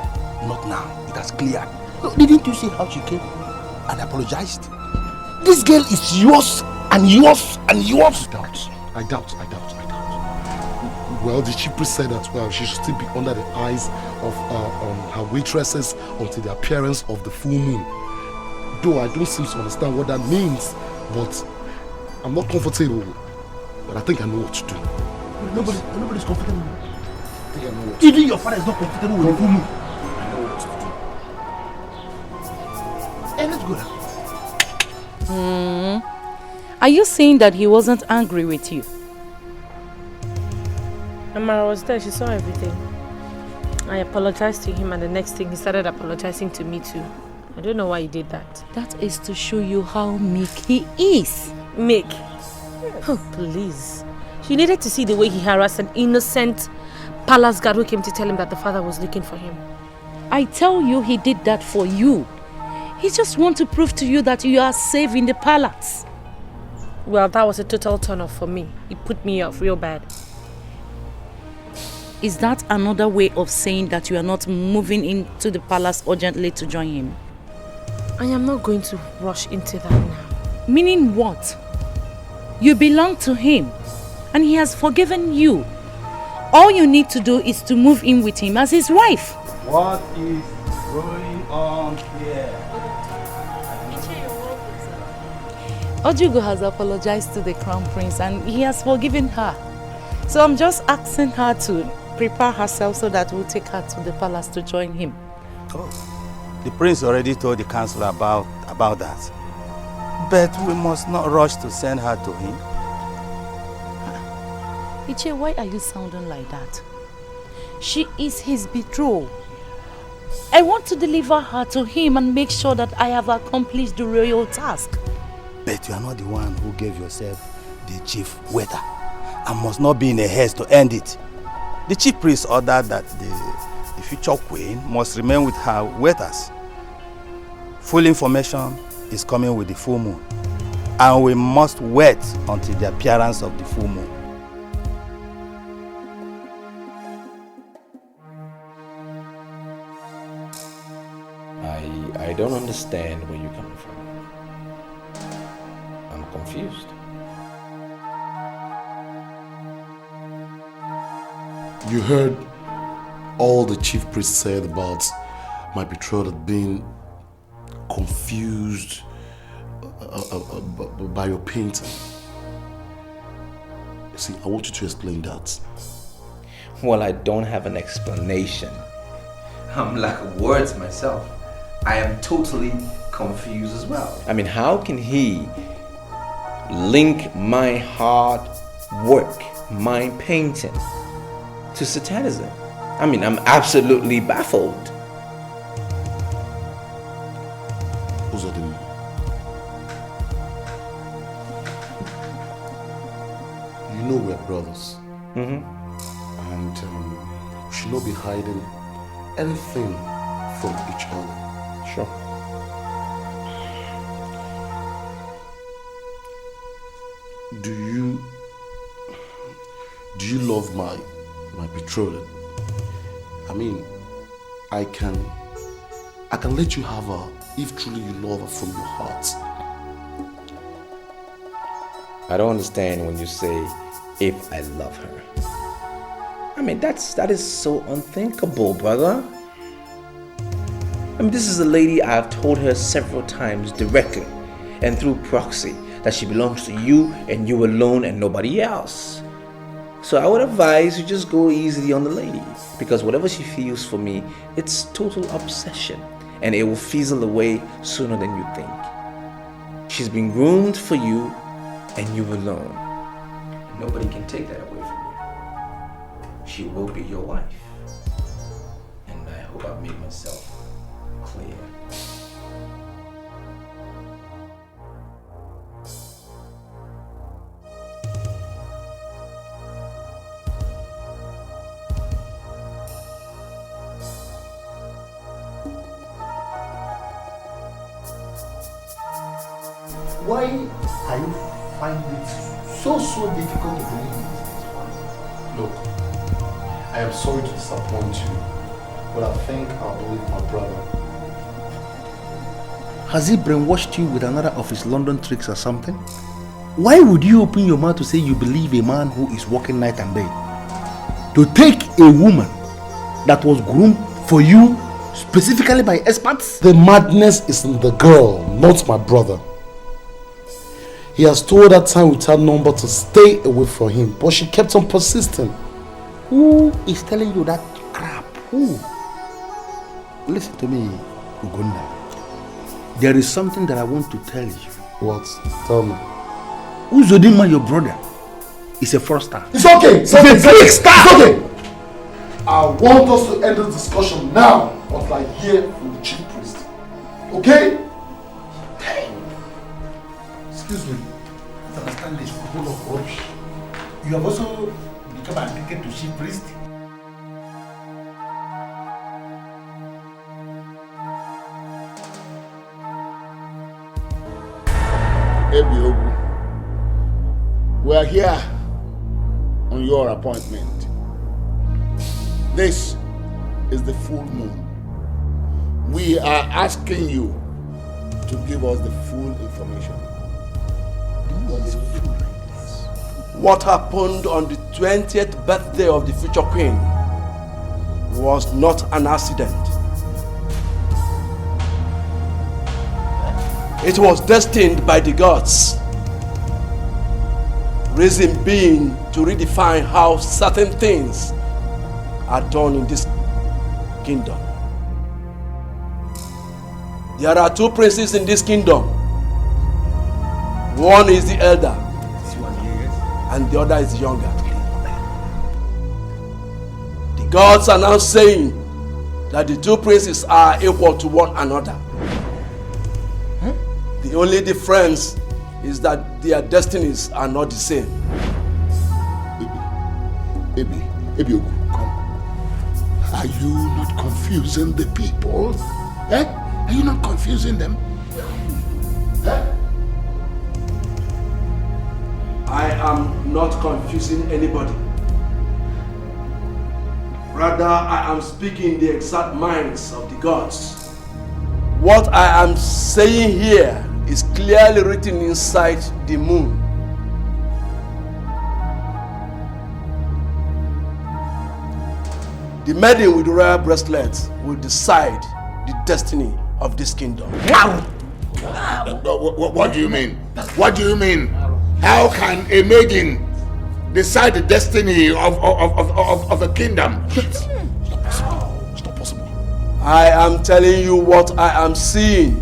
Not now. It has cleared. Didn't you see how she came and apologized? This girl is yours and yours and yours. I doubt. Well, the chief priest said that she should still be under the eyes of her waitresses until the appearance of the full moon. Though I don't seem to understand what that means, but I'm not comfortable. But I think I know what to do. Nobody's comfortable. I think I know what to do. Even your father is not comfortable with the full moon. I know what to do. Hey, let's go now. Are you saying that he wasn't angry with you? Amara was there, she saw everything. I apologized to him, and the next thing he started apologizing to me too. I don't know why he did that. That is to show you how meek he is. Meek? Oh, please. She needed to see the way he harassed an innocent palace guard who came to tell him that the father was looking for him. I tell you, he did that for you. He just wants to prove to you that you are safe in the palace. Well, that was a total turn off for me. It put me off real bad. Is that another way of saying that you are not moving into the palace urgently to join him? I am not going to rush into that now. Meaning what? You belong to him and he has forgiven you. All you need to do is to move in with him as his wife. What is going on here? Ojugo has apologized to the crown prince and he has forgiven her. So I'm just asking her to prepare herself so that we'll take her to the palace to join him. Oh, the prince already told the council about that. But we must not rush to send her to him. Iche, why are you sounding like that? She is his betrothed. I want to deliver her to him and make sure that I have accomplished the royal task. But you are not the one who gave yourself the chief waiter and must not be in a haste to end it. The chief priest ordered that the future queen must remain with her waiters. Full information is coming with the full moon, and we must wait until the appearance of the full moon. I don't understand where you're coming from. I'm confused. You heard all the chief priest said about my betrothed being confused by your painting. See, I want you to explain that. Well, I don't have an explanation. I'm lack of words myself. I am totally confused as well. I mean, how can he link my hard work, my painting, to Satanism? I mean, I'm absolutely baffled. You know we're brothers. And we should not be hiding anything from each other. Sure. Do you love my betrothed? I mean, I can let you have her if truly you love her from your heart. I don't understand when you say, if I love her. I mean, that is so unthinkable, brother. I mean, this is a lady I've told her several times directly and through proxy that she belongs to you and you alone and nobody else. So I would advise you just go easy on the lady, because whatever she feels for me, it's total obsession and it will fizzle away sooner than you think. She's been groomed for you and you alone. Nobody can take that away from you. She will be your wife. And I hope I've made myself clear. Why are you finding it so difficult to believe in this one? Look, I am sorry to disappoint you, but I think I'll believe my brother. Has he brainwashed you with another of his London tricks or something? Why would you open your mouth to say you believe a man who is working night and day? To take a woman that was groomed for you specifically by experts? The madness is in the girl, not my brother. He has told her time without number to stay away from him, but she kept on persisting. Who is telling you that crap? Who? Listen to me, Ugunda. There is something that I want to tell you. What? Tell me. Uzodinma, your brother, is a fraudster. It's okay. It's a big star. It's okay. I want us to end this discussion now, until I hear from the chief priest. Okay? Excuse me, I don't understand this full of rubbish. You have also become addicted to chief priest? Ebiogu, we are here on your appointment. This is the full moon. We are asking you to give us the full information. What happened on the 20th birthday of the future queen was not an accident. It was destined by the gods. Reason being to redefine how certain things are done in this kingdom. There are two princes in this kingdom. One is the elder, and the other is younger. The gods are now saying that the two princes are equal to one another. The only difference is that their destinies are not the same. Ebi, come. Are you not confusing the people? Eh? Are you not confusing them? Eh? I am not confusing anybody. Rather, I am speaking the exact minds of the gods. What I am saying here is clearly written inside the moon. The maiden with the royal bracelets will decide the destiny of this kingdom. What do you mean? What do you mean? How can a maiden decide the destiny of a kingdom? It's not possible. I am telling you what I am seeing.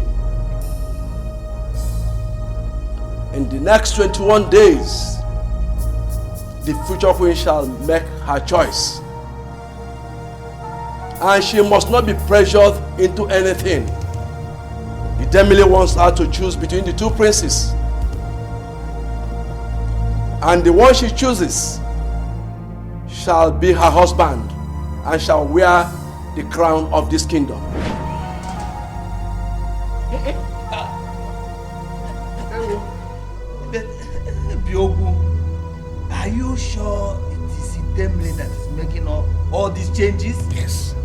In the next 21 days, the future queen shall make her choice. And she must not be pressured into anything. The Demile wants her to choose between the two princes. And the one she chooses shall be her husband and shall wear the crown of this kingdom. Biogu, are you sure it is the Demile that is making all these changes? Yes.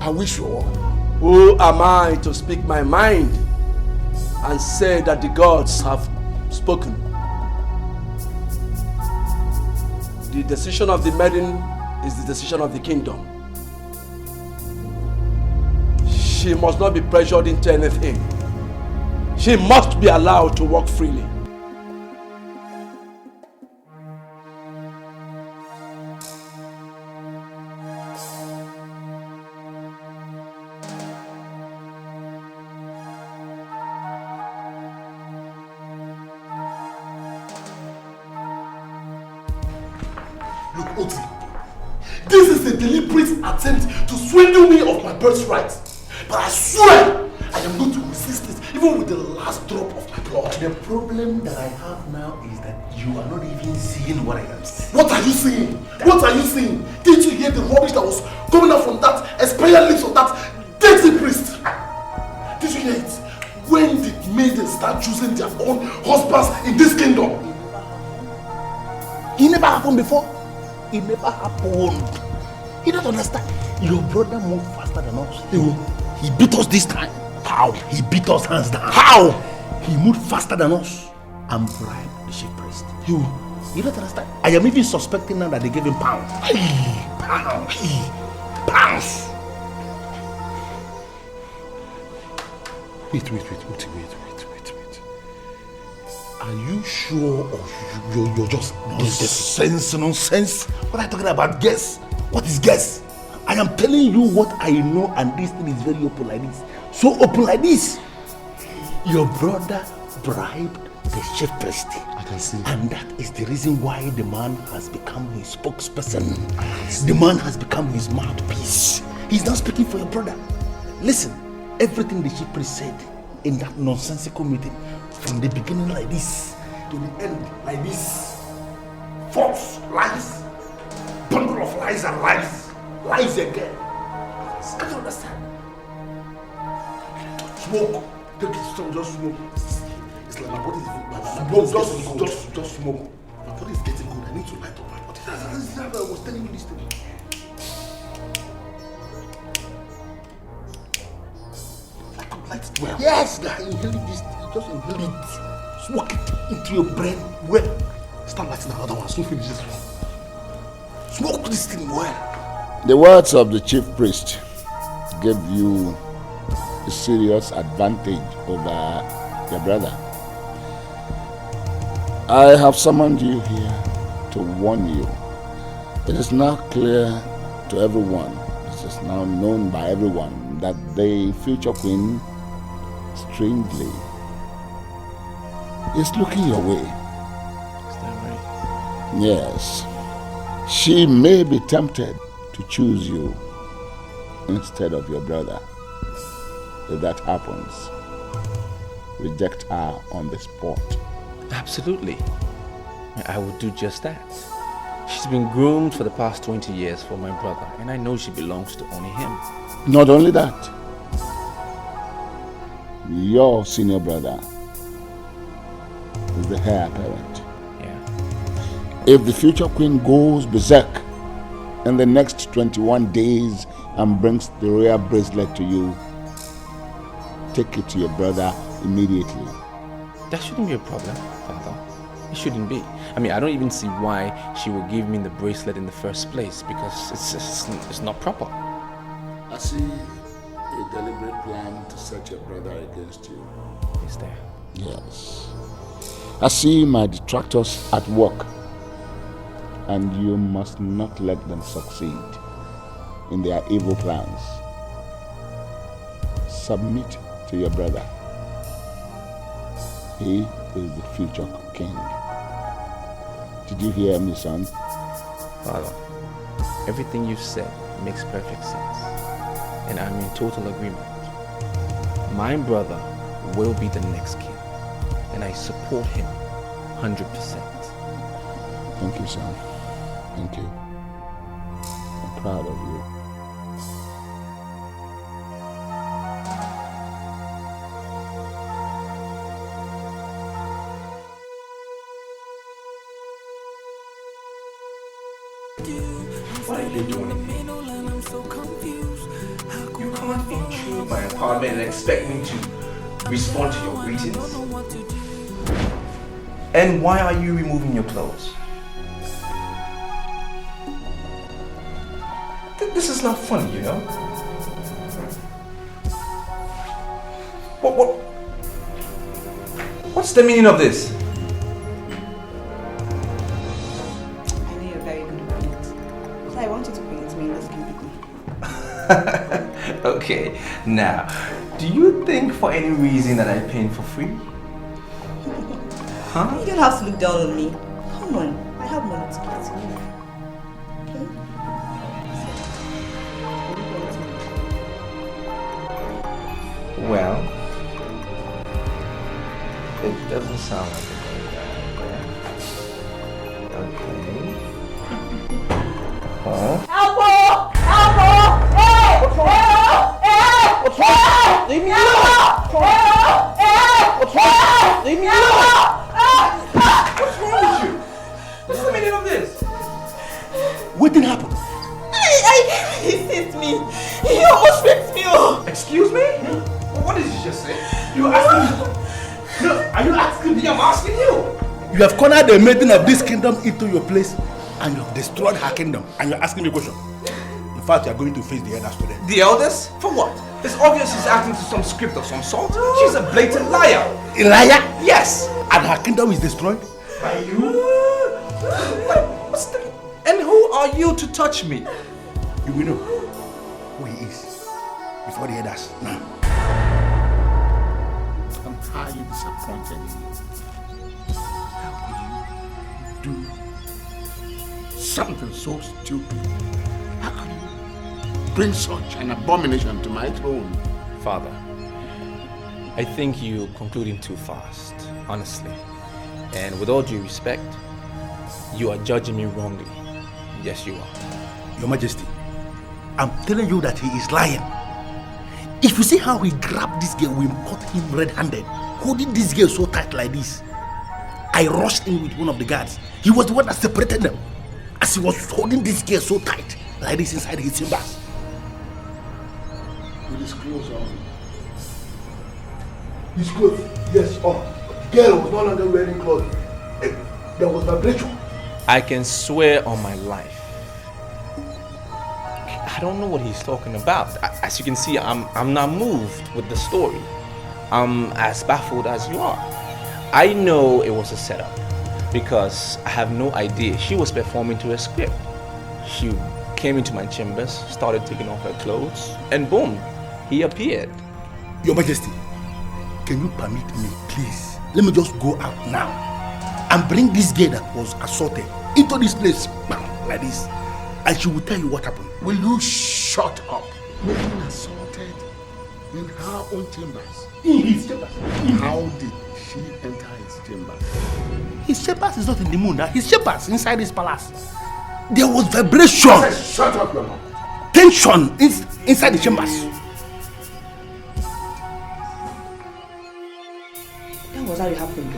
Are we sure? Who am I to speak my mind and say that the gods have spoken? The decision of the maiden is the decision of the kingdom. She must not be pressured into anything. She must be allowed to walk freely. Look, Oti, this is a deliberate attempt to swindle me of my birthright. But I swear, I am going to resist it, even with the last drop of my blood. The problem that I have now is that you are not even seeing what I am seeing. What are you seeing? What are you seeing? Did you hear the rubbish that was coming out from that expired lips of that dirty priest? Did you hear it? When did maidens start choosing their own husbands in this kingdom? It never happened before. It never happened. You don't understand. Your brother moved faster than us. He beat us this time. How? He beat us hands down. How? He moved faster than us and bribed the chief priest. You don't understand. I am even suspecting now that they gave him pounds. Pounds. Wait. Are you sure or you're just nonsense? What are you talking about? Guess? What is guess? I am telling you what I know, and this thing is very open like this. So open like this. Your brother bribed the chief priest. I can see. And that is the reason why the man has become his spokesperson. The man has become his mouthpiece. He's not speaking for your brother. Listen, everything the chief priest said in that nonsensical meeting, from the beginning like this to the end like this. False lies. Bundle of lies and lies. Lies again. I don't understand. Smoke. Take it strong, just smoke. It's like my body is just smoke. My body is getting good. I need to light up my body. That's how I was telling you this thing. Light it well. Yes, guy, inhale this. Just inhale it. Smoke it into your brain well. Start lighting the other one. So finish this one. Smoke this thing well. The words of the chief priest gave you a serious advantage over your brother. I have summoned you here to warn you. It is now clear to everyone, it is now known by everyone, that the future queen, strangely, is looking your way. Is that right? Yes. She may be tempted to choose you instead of your brother. If that happens, reject her on the spot. Absolutely. I would do just that. She's been groomed for the past 20 years for my brother, and I know she belongs to only him. Not only that, your senior brother is the heir apparent. Yeah. If the future queen goes berserk in the next 21 days and brings the royal bracelet to you, take it to your brother immediately. That shouldn't be a problem, Father. It shouldn't be. I mean, I don't even see why she will give me the bracelet in the first place, because it's not proper. I see a deliberate plan to set your brother against you. Is there? Yes. I see my detractors at work, and you must not let them succeed in their evil plans. Submit to your brother. He is the future king. Did you hear me, son? Father, everything you've said makes perfect sense, and I'm in total agreement. My brother will be the next king, and I support him 100%. Thank you, son. Thank you. I'm proud of you. What are you doing? You can't intrude my apartment and expect me to respond to your greetings. And why are you removing your clothes? This is not funny, you know? What's the meaning of this? I know you're very good at it. So I want you to bring it to me. Let's keep it. Okay, now, do you think for any reason that I paint for free? Huh? You don't have to look down on me. Come on, I have money to give to you. Okay? Well, it doesn't sound like it. Okay. Huh? Elbow! Elbow! Hey! What's wrong? Hey! What's wrong? Leave me alone! What's wrong? Leave me alone! What's wrong with you? What's the meaning of this? What did happen? He hit me. He almost ripped me off. Excuse me? What did you just say? You asking me? No, are you asking me? I'm asking you. You have cornered the maiden of this kingdom into your place and you have destroyed her kingdom and you're asking me a question. In fact, you are going to face the elders today. The elders? For what? It's obvious she's acting to some script of some sort. She's a blatant liar. A liar? Yes. And her kingdom is destroyed? By you? And who are you to touch me? You will know who he is before the others. Now. I'm highly disappointed in you. How could you do something so stupid? How could you bring such an abomination to my throne? Father, I think you're concluding too fast, honestly. And with all due respect, you are judging me wrongly. Yes, you are. Your Majesty, I'm telling you that he is lying. If you see how he grabbed this girl, we caught him red-handed, holding this girl so tight like this. I rushed in with one of the guards. He was the one that separated them. As he was holding this girl so tight, like this inside his chambers. With his clothes on. His clothes, yes, on. The girl was no longer wearing clothes. There was vibration. I can swear on my life. I don't know what he's talking about. As you can see, I'm not moved with the story. I'm as baffled as you are. I know it was a setup because I have no idea. She was performing to a script. She came into my chambers, started taking off her clothes, and boom, he appeared. Your Majesty, can you permit me, please? Let me just go out now and bring this girl that was assaulted into this place, like this, and she will tell you what happened. Will you shut up? Being assaulted in her own chambers. In his chambers. How did she enter his chambers? His chambers is not in the moon. His chambers inside his palace. There was vibration. Shut up your mouth. Tension inside the chambers. That was how it happened.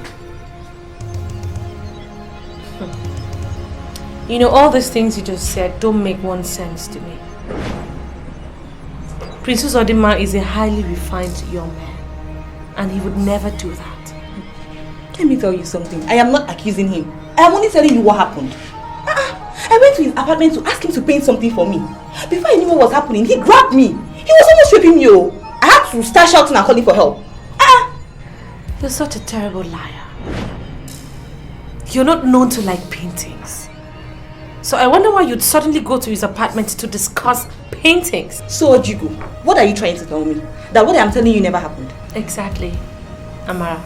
You know, all these things you just said don't make one sense to me. Princess Odima is a highly refined young man, and he would never do that. Let me tell you something. I am not accusing him. I am only telling you what happened. I went to his apartment to ask him to paint something for me. Before I knew what was happening, he grabbed me. He was almost raping me. I had to start shouting and calling for help. You're such a terrible liar. You're not known to like paintings. So I wonder why you'd suddenly go to his apartment to discuss paintings. So, Ojigo, what are you trying to tell me? That what I'm telling you never happened? Exactly. Amara,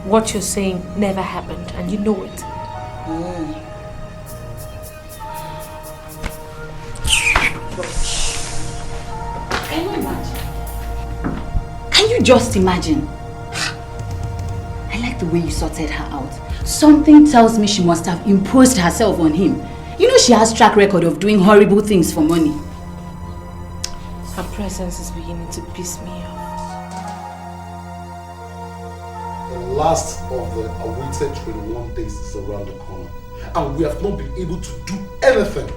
what you're saying never happened, and you know it. Can you imagine? Can you just imagine? I like the way you sorted her out. Something tells me she must have imposed herself on him. You know she has track record of doing horrible things for money. Her presence is beginning to piss me off. The last of the awaited 21 days is around the corner, and we have not been able to do anything.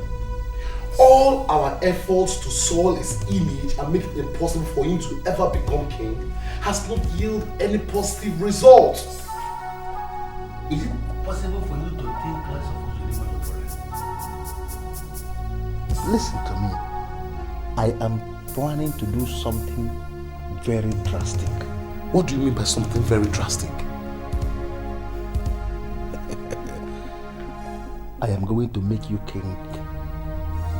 All our efforts to soil his image and make it impossible for him to ever become king has not yielded any positive results. Is it possible for you to take class of Listen to me. I am planning to do something very drastic. What do you mean by something very drastic? I am going to make you king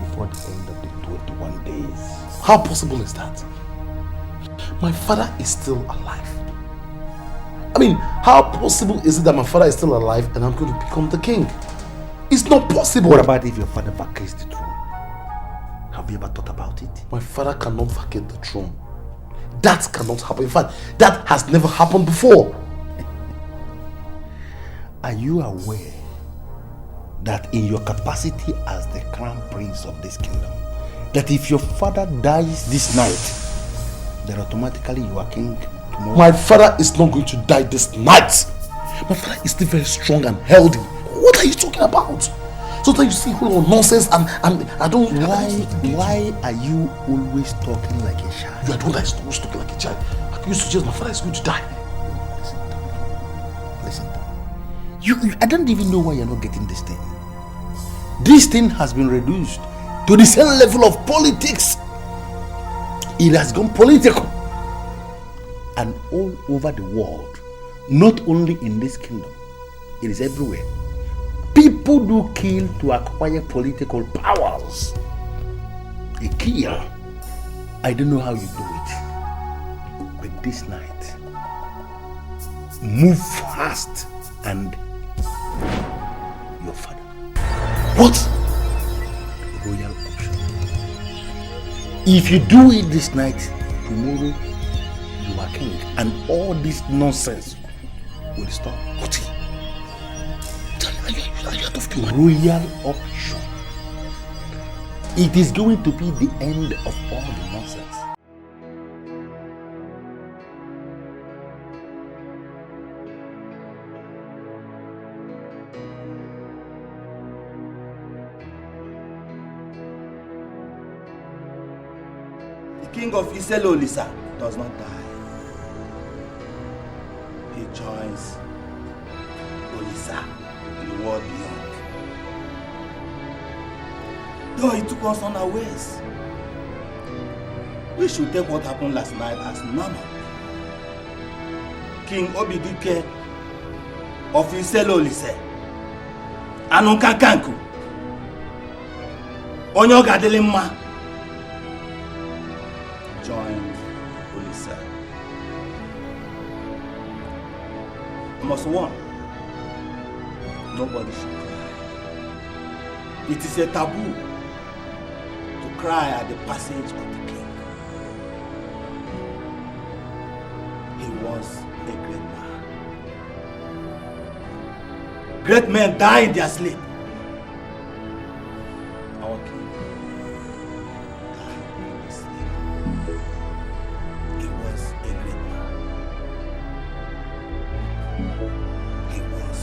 before the end of the 21 days. How possible is that? My father is still alive. I mean, how possible is it that my father is still alive and I'm going to become the king? It's not possible. What about if your father vacates the throne? Have you ever thought about it? My father cannot vacate the throne. That cannot happen. In fact, that has never happened before. Are you aware that in your capacity as the crown prince of this kingdom, that if your father dies this night, then automatically you are king tomorrow? My father is not going to die this night. My father is still very strong and healthy. What are you talking about? So that you see whole nonsense and I don't... Why are you always talking like a child? You are the one that is always talking like a child. How can you suggest my father is going to die? Listen. I don't even know why you're not getting this thing. This thing has been reduced to the same level of politics. It has gone political. And all over the world, not only in this kingdom, it is everywhere. People do kill to acquire political powers. They kill. I don't know how you do it. But this night, move fast and your father. What? Royal option. If you do it this night, tomorrow you are king. And all this nonsense will stop. What? Royal option. It is going to be the end of all the nonsense. The king of Iselolisa does not die. He joins Olisa in the world beyond. Though he took us unawares, we should take what happened last night as normal. King Obidike of Iselolise, Anunkakanku, Onyogadelimma, joined Olisa. I must warn, nobody should cry. It is a taboo to cry at the passage of the king. He was a great man. Great men die in their sleep. Our king died in his sleep. He was a great man. He was.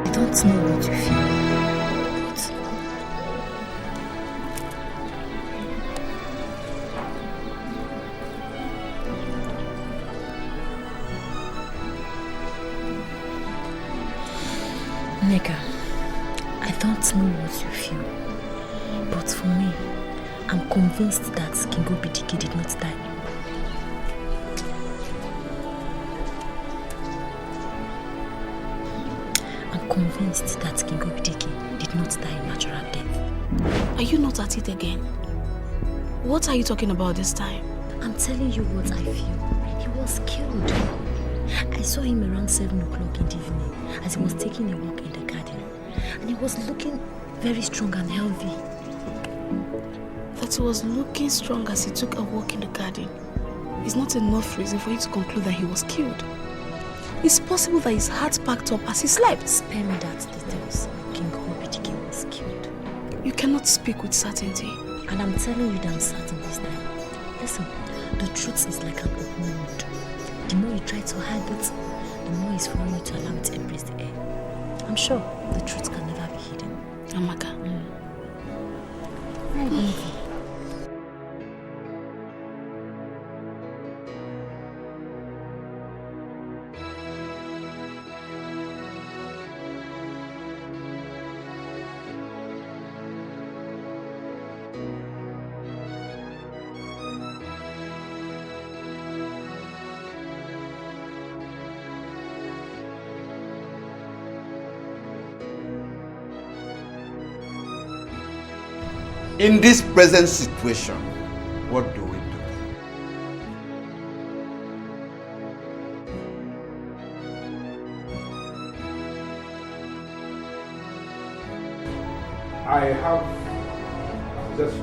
I don't know what you feel. Nigga, I don't know what you feel. But for me, I'm convinced that King Obidike did not die. I'm convinced that King Obidike did not die a natural death. Are you not at it again? What are you talking about this time? I'm telling you what I feel. He was killed. I saw him around 7 o'clock in the evening as he was taking a walk in the garden. And he was looking very strong and healthy. That he was looking strong as he took a walk in the garden is not enough reason for you to conclude that he was killed. It's possible that his heart packed up as he slept. Spare me that details. King Obidike was killed. You cannot speak with certainty. And I'm telling you that I'm certain this time. Listen, the truth is like an open wound. The more you try to hide it, the more it's for you to allow it to embrace the air. I'm sure the truth can never be hidden. Amaka. In this present situation, what do we do? I have just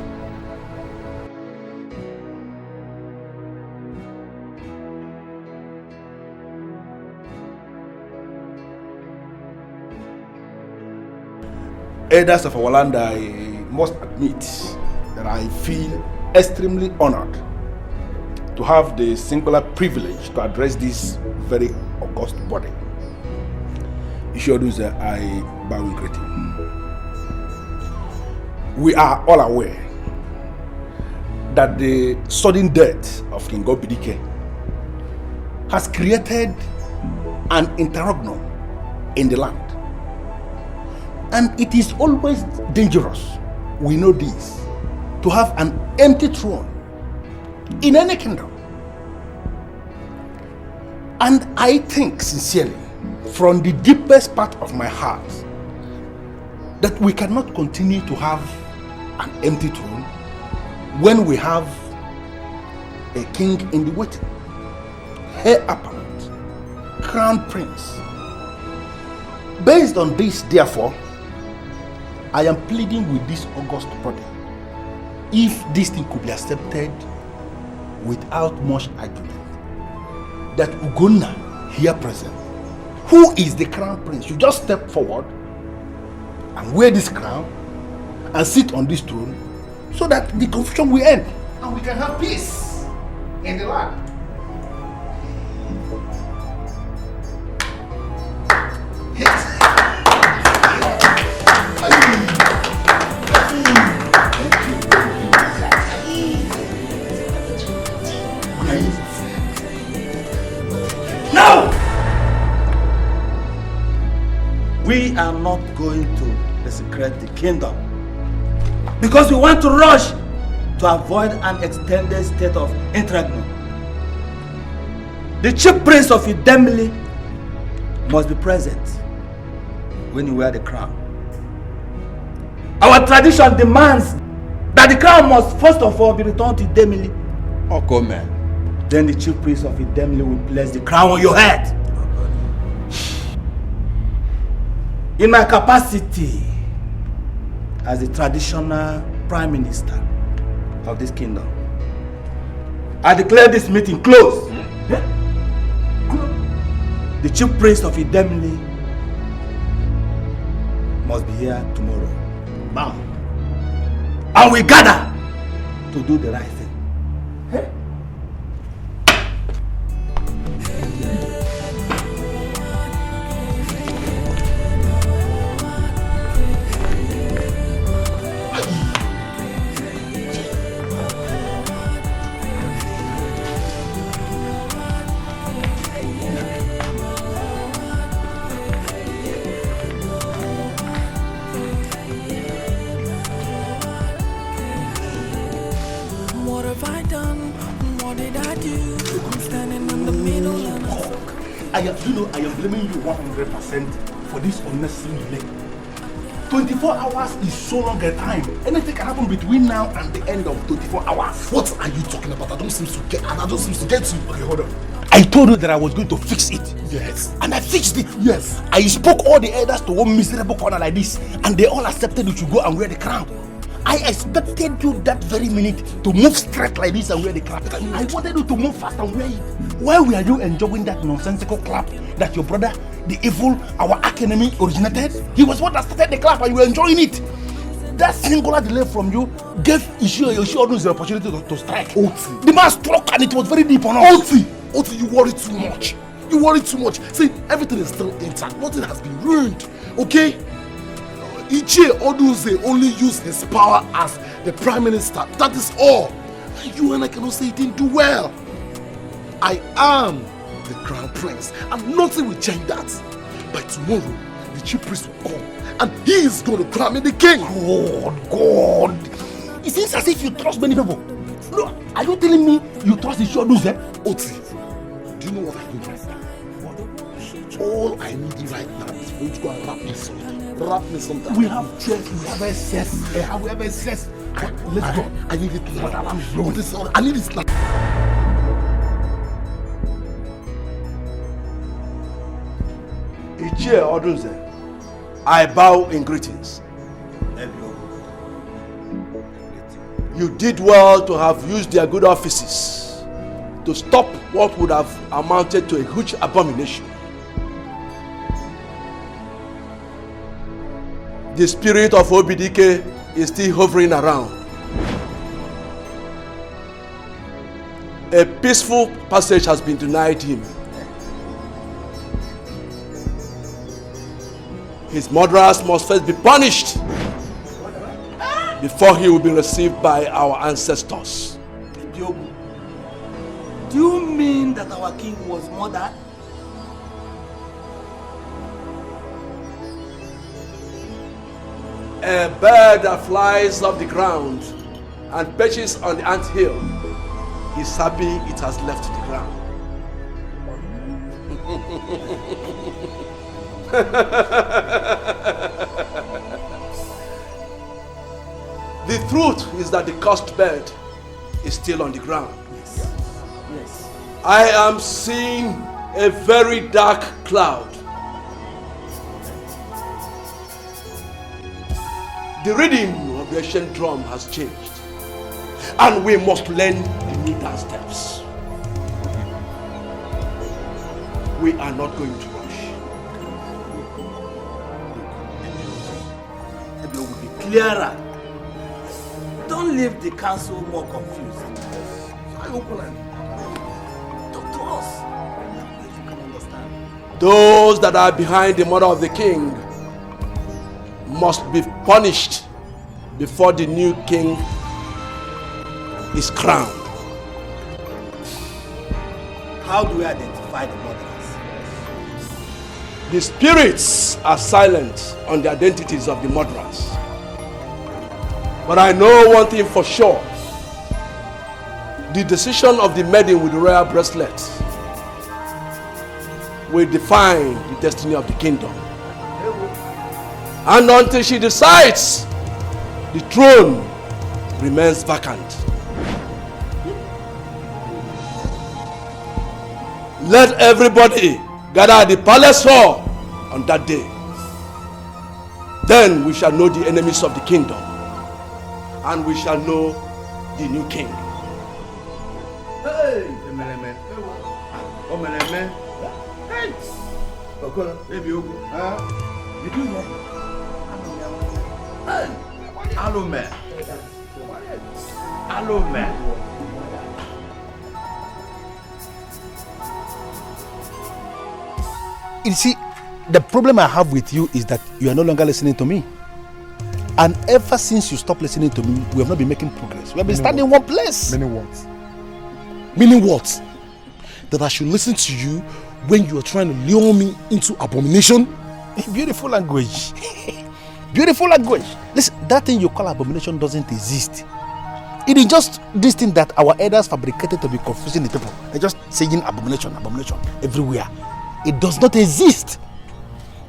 elders of our land, I must admit that I feel extremely honored to have the singular privilege to address this very august body. Issues I bow in greeting. We are all aware that the sudden death of King Obidike has created an interregnum in the land. And it is always dangerous, we know this, to have an empty throne in any kingdom. And I think sincerely, from the deepest part of my heart, that we cannot continue to have an empty throne when we have a king in the waiting, heir apparent, crown prince. Based on this, therefore, I am pleading with this august body, if this thing could be accepted without much argument, that Ugonna here present, who is the crown prince, should just step forward and wear this crown and sit on this throne so that the confusion will end and we can have peace in the land. No! We are not going to desecrate the kingdom because we want to rush to avoid an extended state of interregnum. The chief prince of Idemili must be present when you wear the crown. Our tradition demands that the crown must first of all be returned to Idemili. Okay, man. Then the chief priest of Idemili will place the crown on your head. In my capacity as the traditional prime minister of this kingdom, I declare this meeting closed. The chief priest of Idemili must be here tomorrow. Bam. And we gather to do the right thing. What have I done? What did I do? I'm standing in the middle and I am blaming you 100% for this unnecessary delay. 24 hours is so long a time. Anything can happen between now and the end of 24 hours. What are you talking about? I don't seem to get you. Okay, hold on. I told you that I was going to fix it. Yes. And I fixed it. Yes. I spoke all the elders to one miserable corner like this, and they all accepted you should go and wear the crown. I expected you that very minute to move straight like this and wear the crown. I wanted you to move fast and wear it. Why were you enjoying that nonsensical clap that your brother, the evil, our arch enemy, originated? He was what that started the clap and you were enjoying it. that singular delay from you gave Yoshi the opportunity to strike. Oti. The man struck and it was very deep on us. Oti, you worry too much. You worry too much. See, everything is still intact. Nothing has been ruined. Okay? Ichie Oduze only used his power as the prime minister. That is all. You and I cannot say he didn't do well. I am the crown prince, and nothing will change that. By tomorrow, the chief priest will come, and he is going to crown me the king. God. It seems as if you trust many people. No, are you telling me you trust the Oduze? Oti, do you know what I need right now? All I need right now is for you to go and wrap me something. Wrap me something. We have church, we have SS. We have SS. Let's go. I need it now. I need it now. Ichie Oduze, I bow in greetings. You did well to have used their good offices to stop what would have amounted to a huge abomination. The spirit of Obidike is still hovering around. A peaceful passage has been denied him. His murderers must first be punished before he will be received by our ancestors. Do you mean that our king was murdered? A bird that flies off the ground and perches on the anthill is happy it has left the ground. The truth is that the cursed bird is still on the ground. Yes. I am seeing a very dark cloud. The rhythm of the ancient drum has changed, and we must learn the new dance steps. We are not going to rush. It will be clearer. Don't leave the council more confused. Talk to us. You can understand. Those that are behind the murder of the king must be punished before the new king is crowned. How do we identify the murderers? The spirits are silent on the identities of the murderers. But I know one thing for sure. The decision of the maiden with the royal bracelet will define the destiny of the kingdom. And until she decides, the throne remains vacant. Let everybody gather at the palace hall on that day. Then we shall know the enemies of the kingdom, and we shall know the new king. Hey, Emeleme. Omeleme. Hey. Okola, baby Ogo. Did you hear? Hey. Alome. Alome. You see, the problem I have with you is that you are no longer listening to me. And ever since you stopped listening to me, we have not been making progress. We have been standing in one place. Meaning what? Meaning what? That I should listen to you when you are trying to lure me into abomination? Beautiful language. Beautiful language. Listen, that thing you call abomination doesn't exist. It is just this thing that our elders fabricated to be confusing the people. They're just saying abomination, abomination everywhere. It does not exist.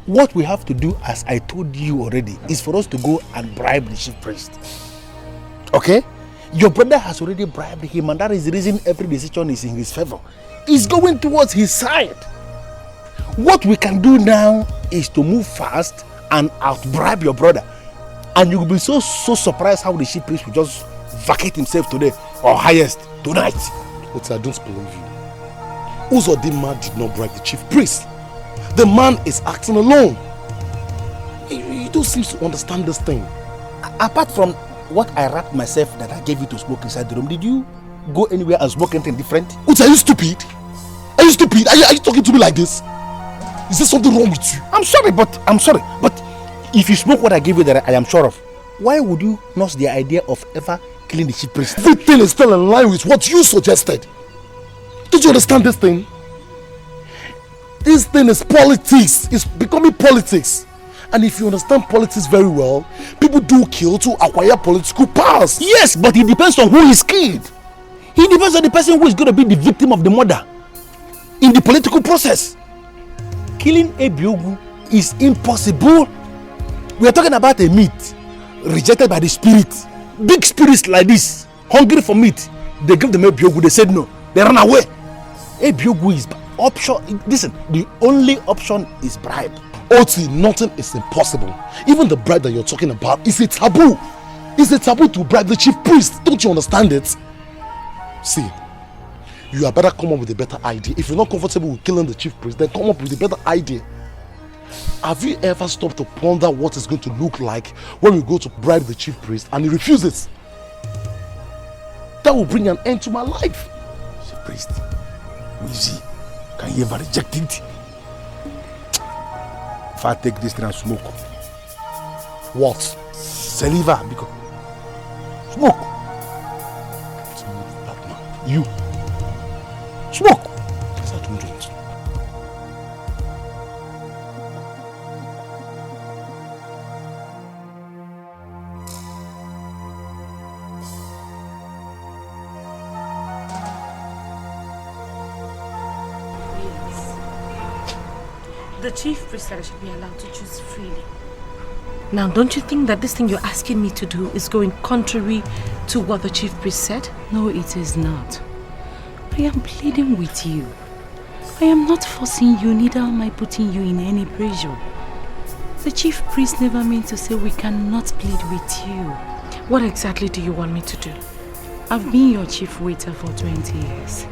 What we have to do, as I told you already, is for us to go and bribe the chief priest. Okay? Your brother has already bribed him, and that is the reason every decision is in his favor. He's going towards his side. What we can do now is to move fast and out-bribe your brother. And you will be so surprised how the chief priest will just vacate himself today, or highest, tonight. But I don't believe you. Uzodinma did not bribe the chief priest. The man is acting alone. You don't seem to understand this thing. Apart from what I wrapped myself that I gave you to smoke inside the room, did you go anywhere and smoke anything different? Uche, are you stupid? Are you stupid? Are you talking to me like this? Is there something wrong with you? I'm sorry, but if you smoke what I gave you that I am sure of, why would you nurse the idea of ever killing the chief priest? Everything is still in line with what you suggested. Don't you understand this thing? This thing is politics. It's becoming politics. And if you understand politics very well, people do kill to acquire political powers. Yes, but it depends on who is killed. It depends on the person who is going to be the victim of the murder in the political process. Killing a Biogu is impossible. We are talking about a meat rejected by the spirit. Big spirits like this, hungry for meat, they give them a Biogu, they said no. They run away. A Biogu is option. Listen, the only option is bribe. Oti, nothing is impossible. Even the bribe that you're talking about is a taboo. It's a taboo to bribe the chief priest. Don't you understand it? See, you are better come up with a better idea. If you're not comfortable with killing the chief priest, then come up with a better idea. Have you ever stopped to ponder what it's going to look like when we go to bribe the chief priest and he refuses? That will bring an end to my life. Chief priest, easy. Can you ever reject it? If I take this thing and smoke. What? Saliva, because smoke. You smoke. Yes, I told you. The chief priest said I should be allowed to choose freely. Now, don't you think that this thing you're asking me to do is going contrary to what the chief priest said? No, it is not. I am pleading with you. I am not forcing you, neither am I putting you in any pressure. The chief priest never meant to say we cannot plead with you. What exactly do you want me to do? I've been your chief waiter for 20 years.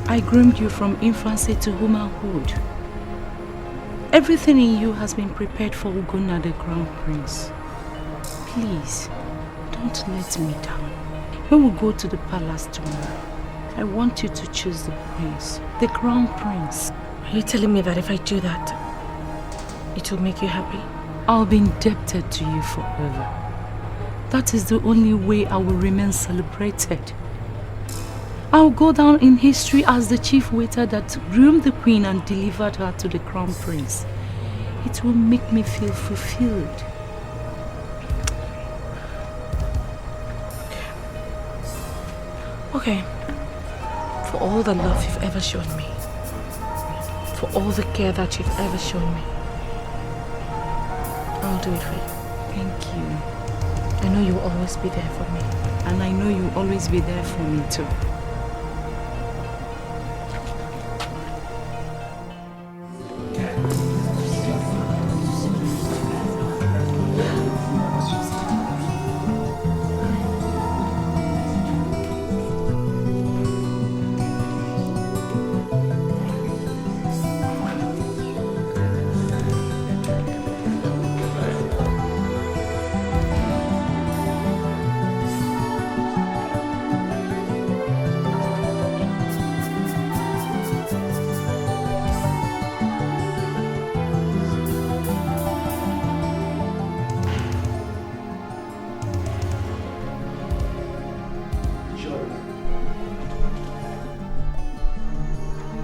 I groomed you from infancy to womanhood. Everything in you has been prepared for Ugonna, the crown prince. Please, don't let me down. When we go to the palace tomorrow, I want you to choose the prince, the crown prince. Are you telling me that if I do that, it will make you happy? I'll be indebted to you forever. That is the only way I will remain celebrated. I'll go down in history as the chief waiter that groomed the queen and delivered her to the crown prince. It will make me feel fulfilled. Okay. For all the love you've ever shown me, for all the care that you've ever shown me, I'll do it for you. Thank you. I know you'll always be there for me. And I know you'll always be there for me too.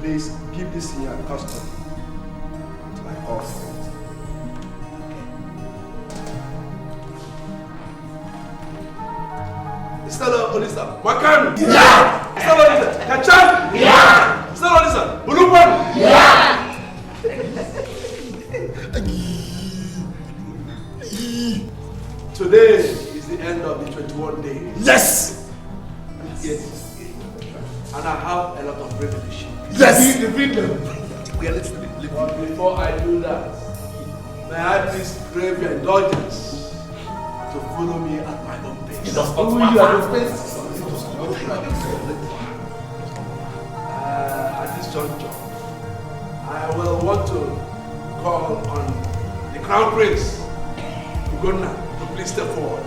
Please keep this in your custody till I call for it. Stella Olisa, Makan! Yeah! Stella Olisa, Kachan! Yeah! Stella Olisa, Bulupan! Yeah! Today is the end of the 21 days. Yes! Yes. And I have a lot of revelation. Yes! But before I do that, may I please crave your indulgence to follow me at my own pace. At this juncture, I will want to call on the Crown Prince, Ugonna, to please step forward.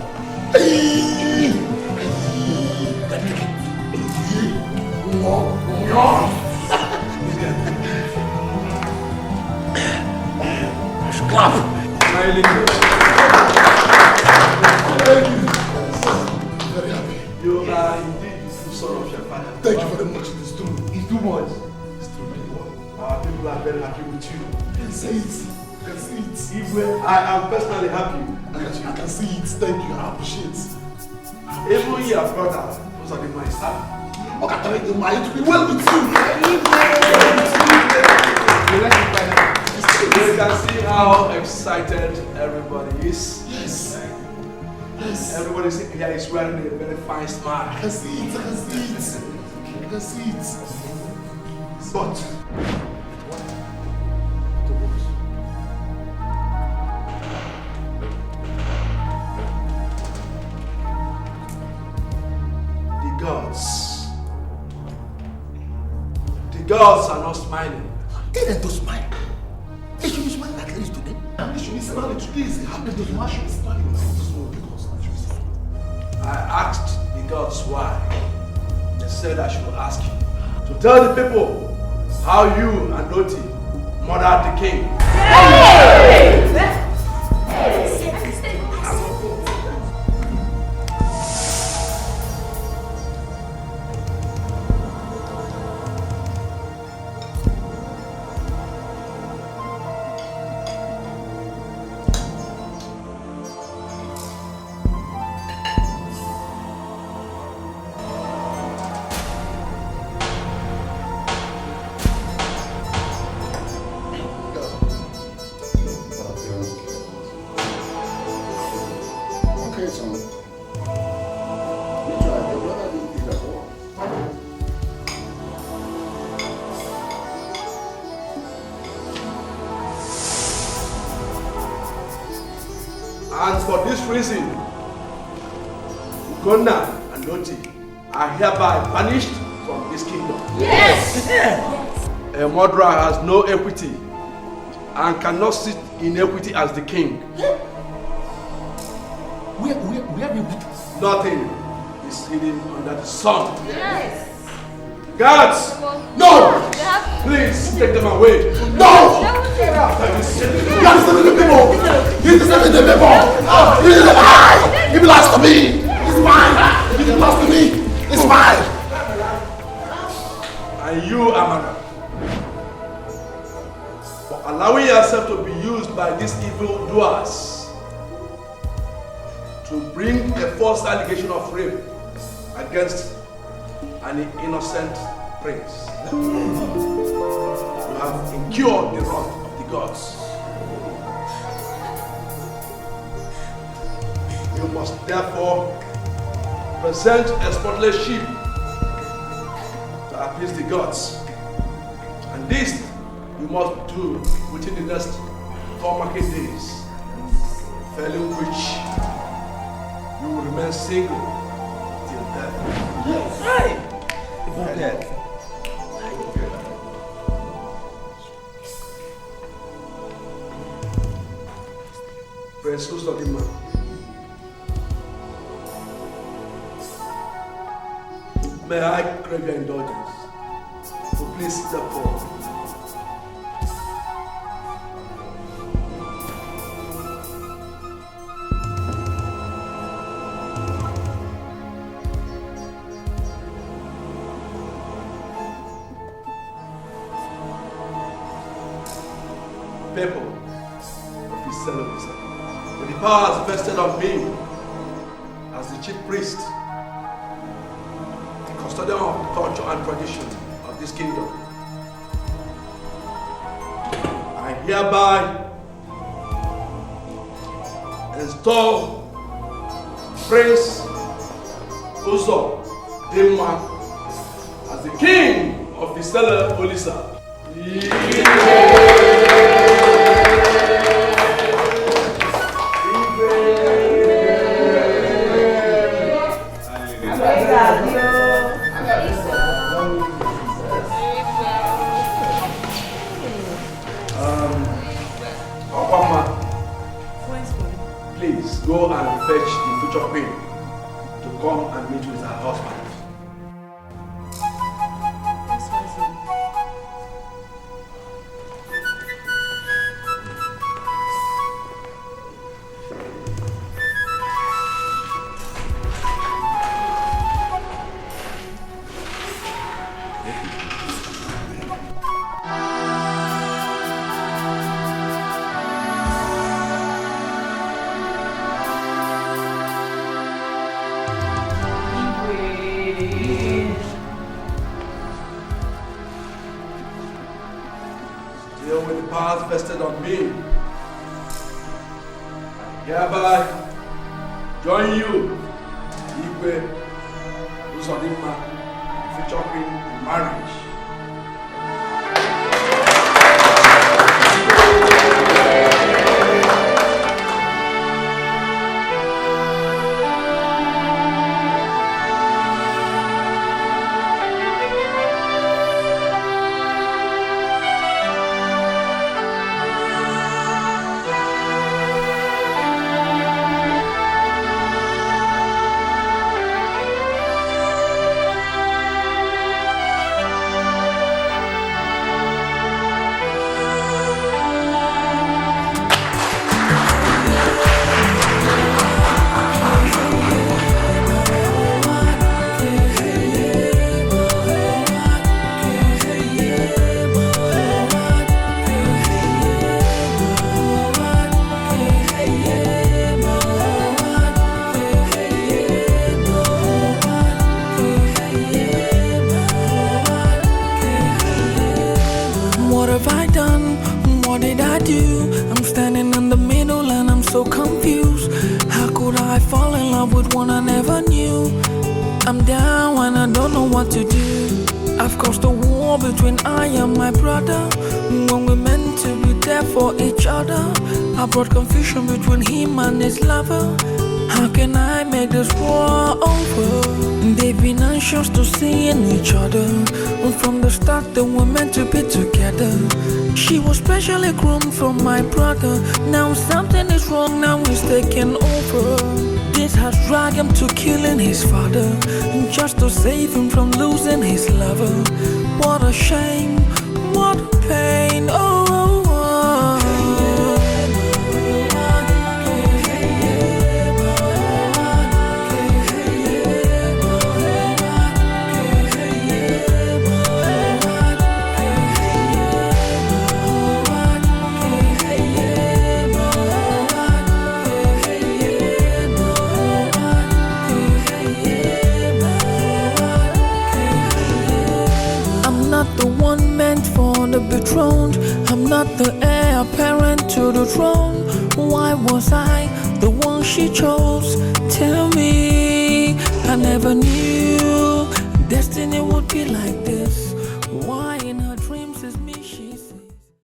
Clap. Smiling. Very happy. You are indeed the true son of your father. Thank you very much. It's true. It's too much. It's true. Our people are very happy with you. I can see it. I can see it. I am personally happy. I can see it. Thank you. I appreciate it. Even your brother, those are the my son. Okay, tell you, my to be well with you. You can see how excited everybody is. Yes. Yes. Everybody here is wearing a very fine smile. I can see it. I can see it. I can see it. But the gods are not smiling. Get them to smile. They should be smiling at least today. They should be smiling today. It's happy to smile. Should be smiling. I asked the gods why. They said I should ask you to tell the people how you and Doti murdered the king. And for this reason, Ugonna and Doti are hereby banished from this kingdom. Yes! A murderer has no equity and cannot sit in equity as the king. Where have you put it? Nothing is hidden under the sun. Yes! Guards! No! Please take them away. No! You are disturbing the people! He's disturbing the people! He belongs to me! It's mine! He belongs to me! It's mine! And you, Amara, for allowing yourself to be used by these evil doers to bring a false allegation of rape against an innocent prince. You have incurred the wrath of the gods. You must therefore present a spotless sheep to appease the gods. And this you must do within the next 4 market days, failing which you will remain single till death. Prince, who's talking man? May I crave your indulgence? So please step forward. People of his celibacy, with the powers vested on me as the chief priest, the custodian of the culture and tradition of this kingdom, I hereby install Prince Uzo Dima as the king of the Stella Olisa. Please go and to come and meet with her husband. Vested on me. I hereby join you, Igwe, Uzodimma, future queen in marriage. Brought confusion between him and his lover. How can I make this war over? They've been anxious to see each other. From the start they were meant to be together. She was specially groomed from my brother. Now something is wrong, now he's taking over. This has dragged him to killing his father, just to save him from losing his lover. What a shame, what a pain, oh. Betrothed, I'm not the heir apparent to the throne. Why was I the one she chose? Tell me, I never knew destiny would be like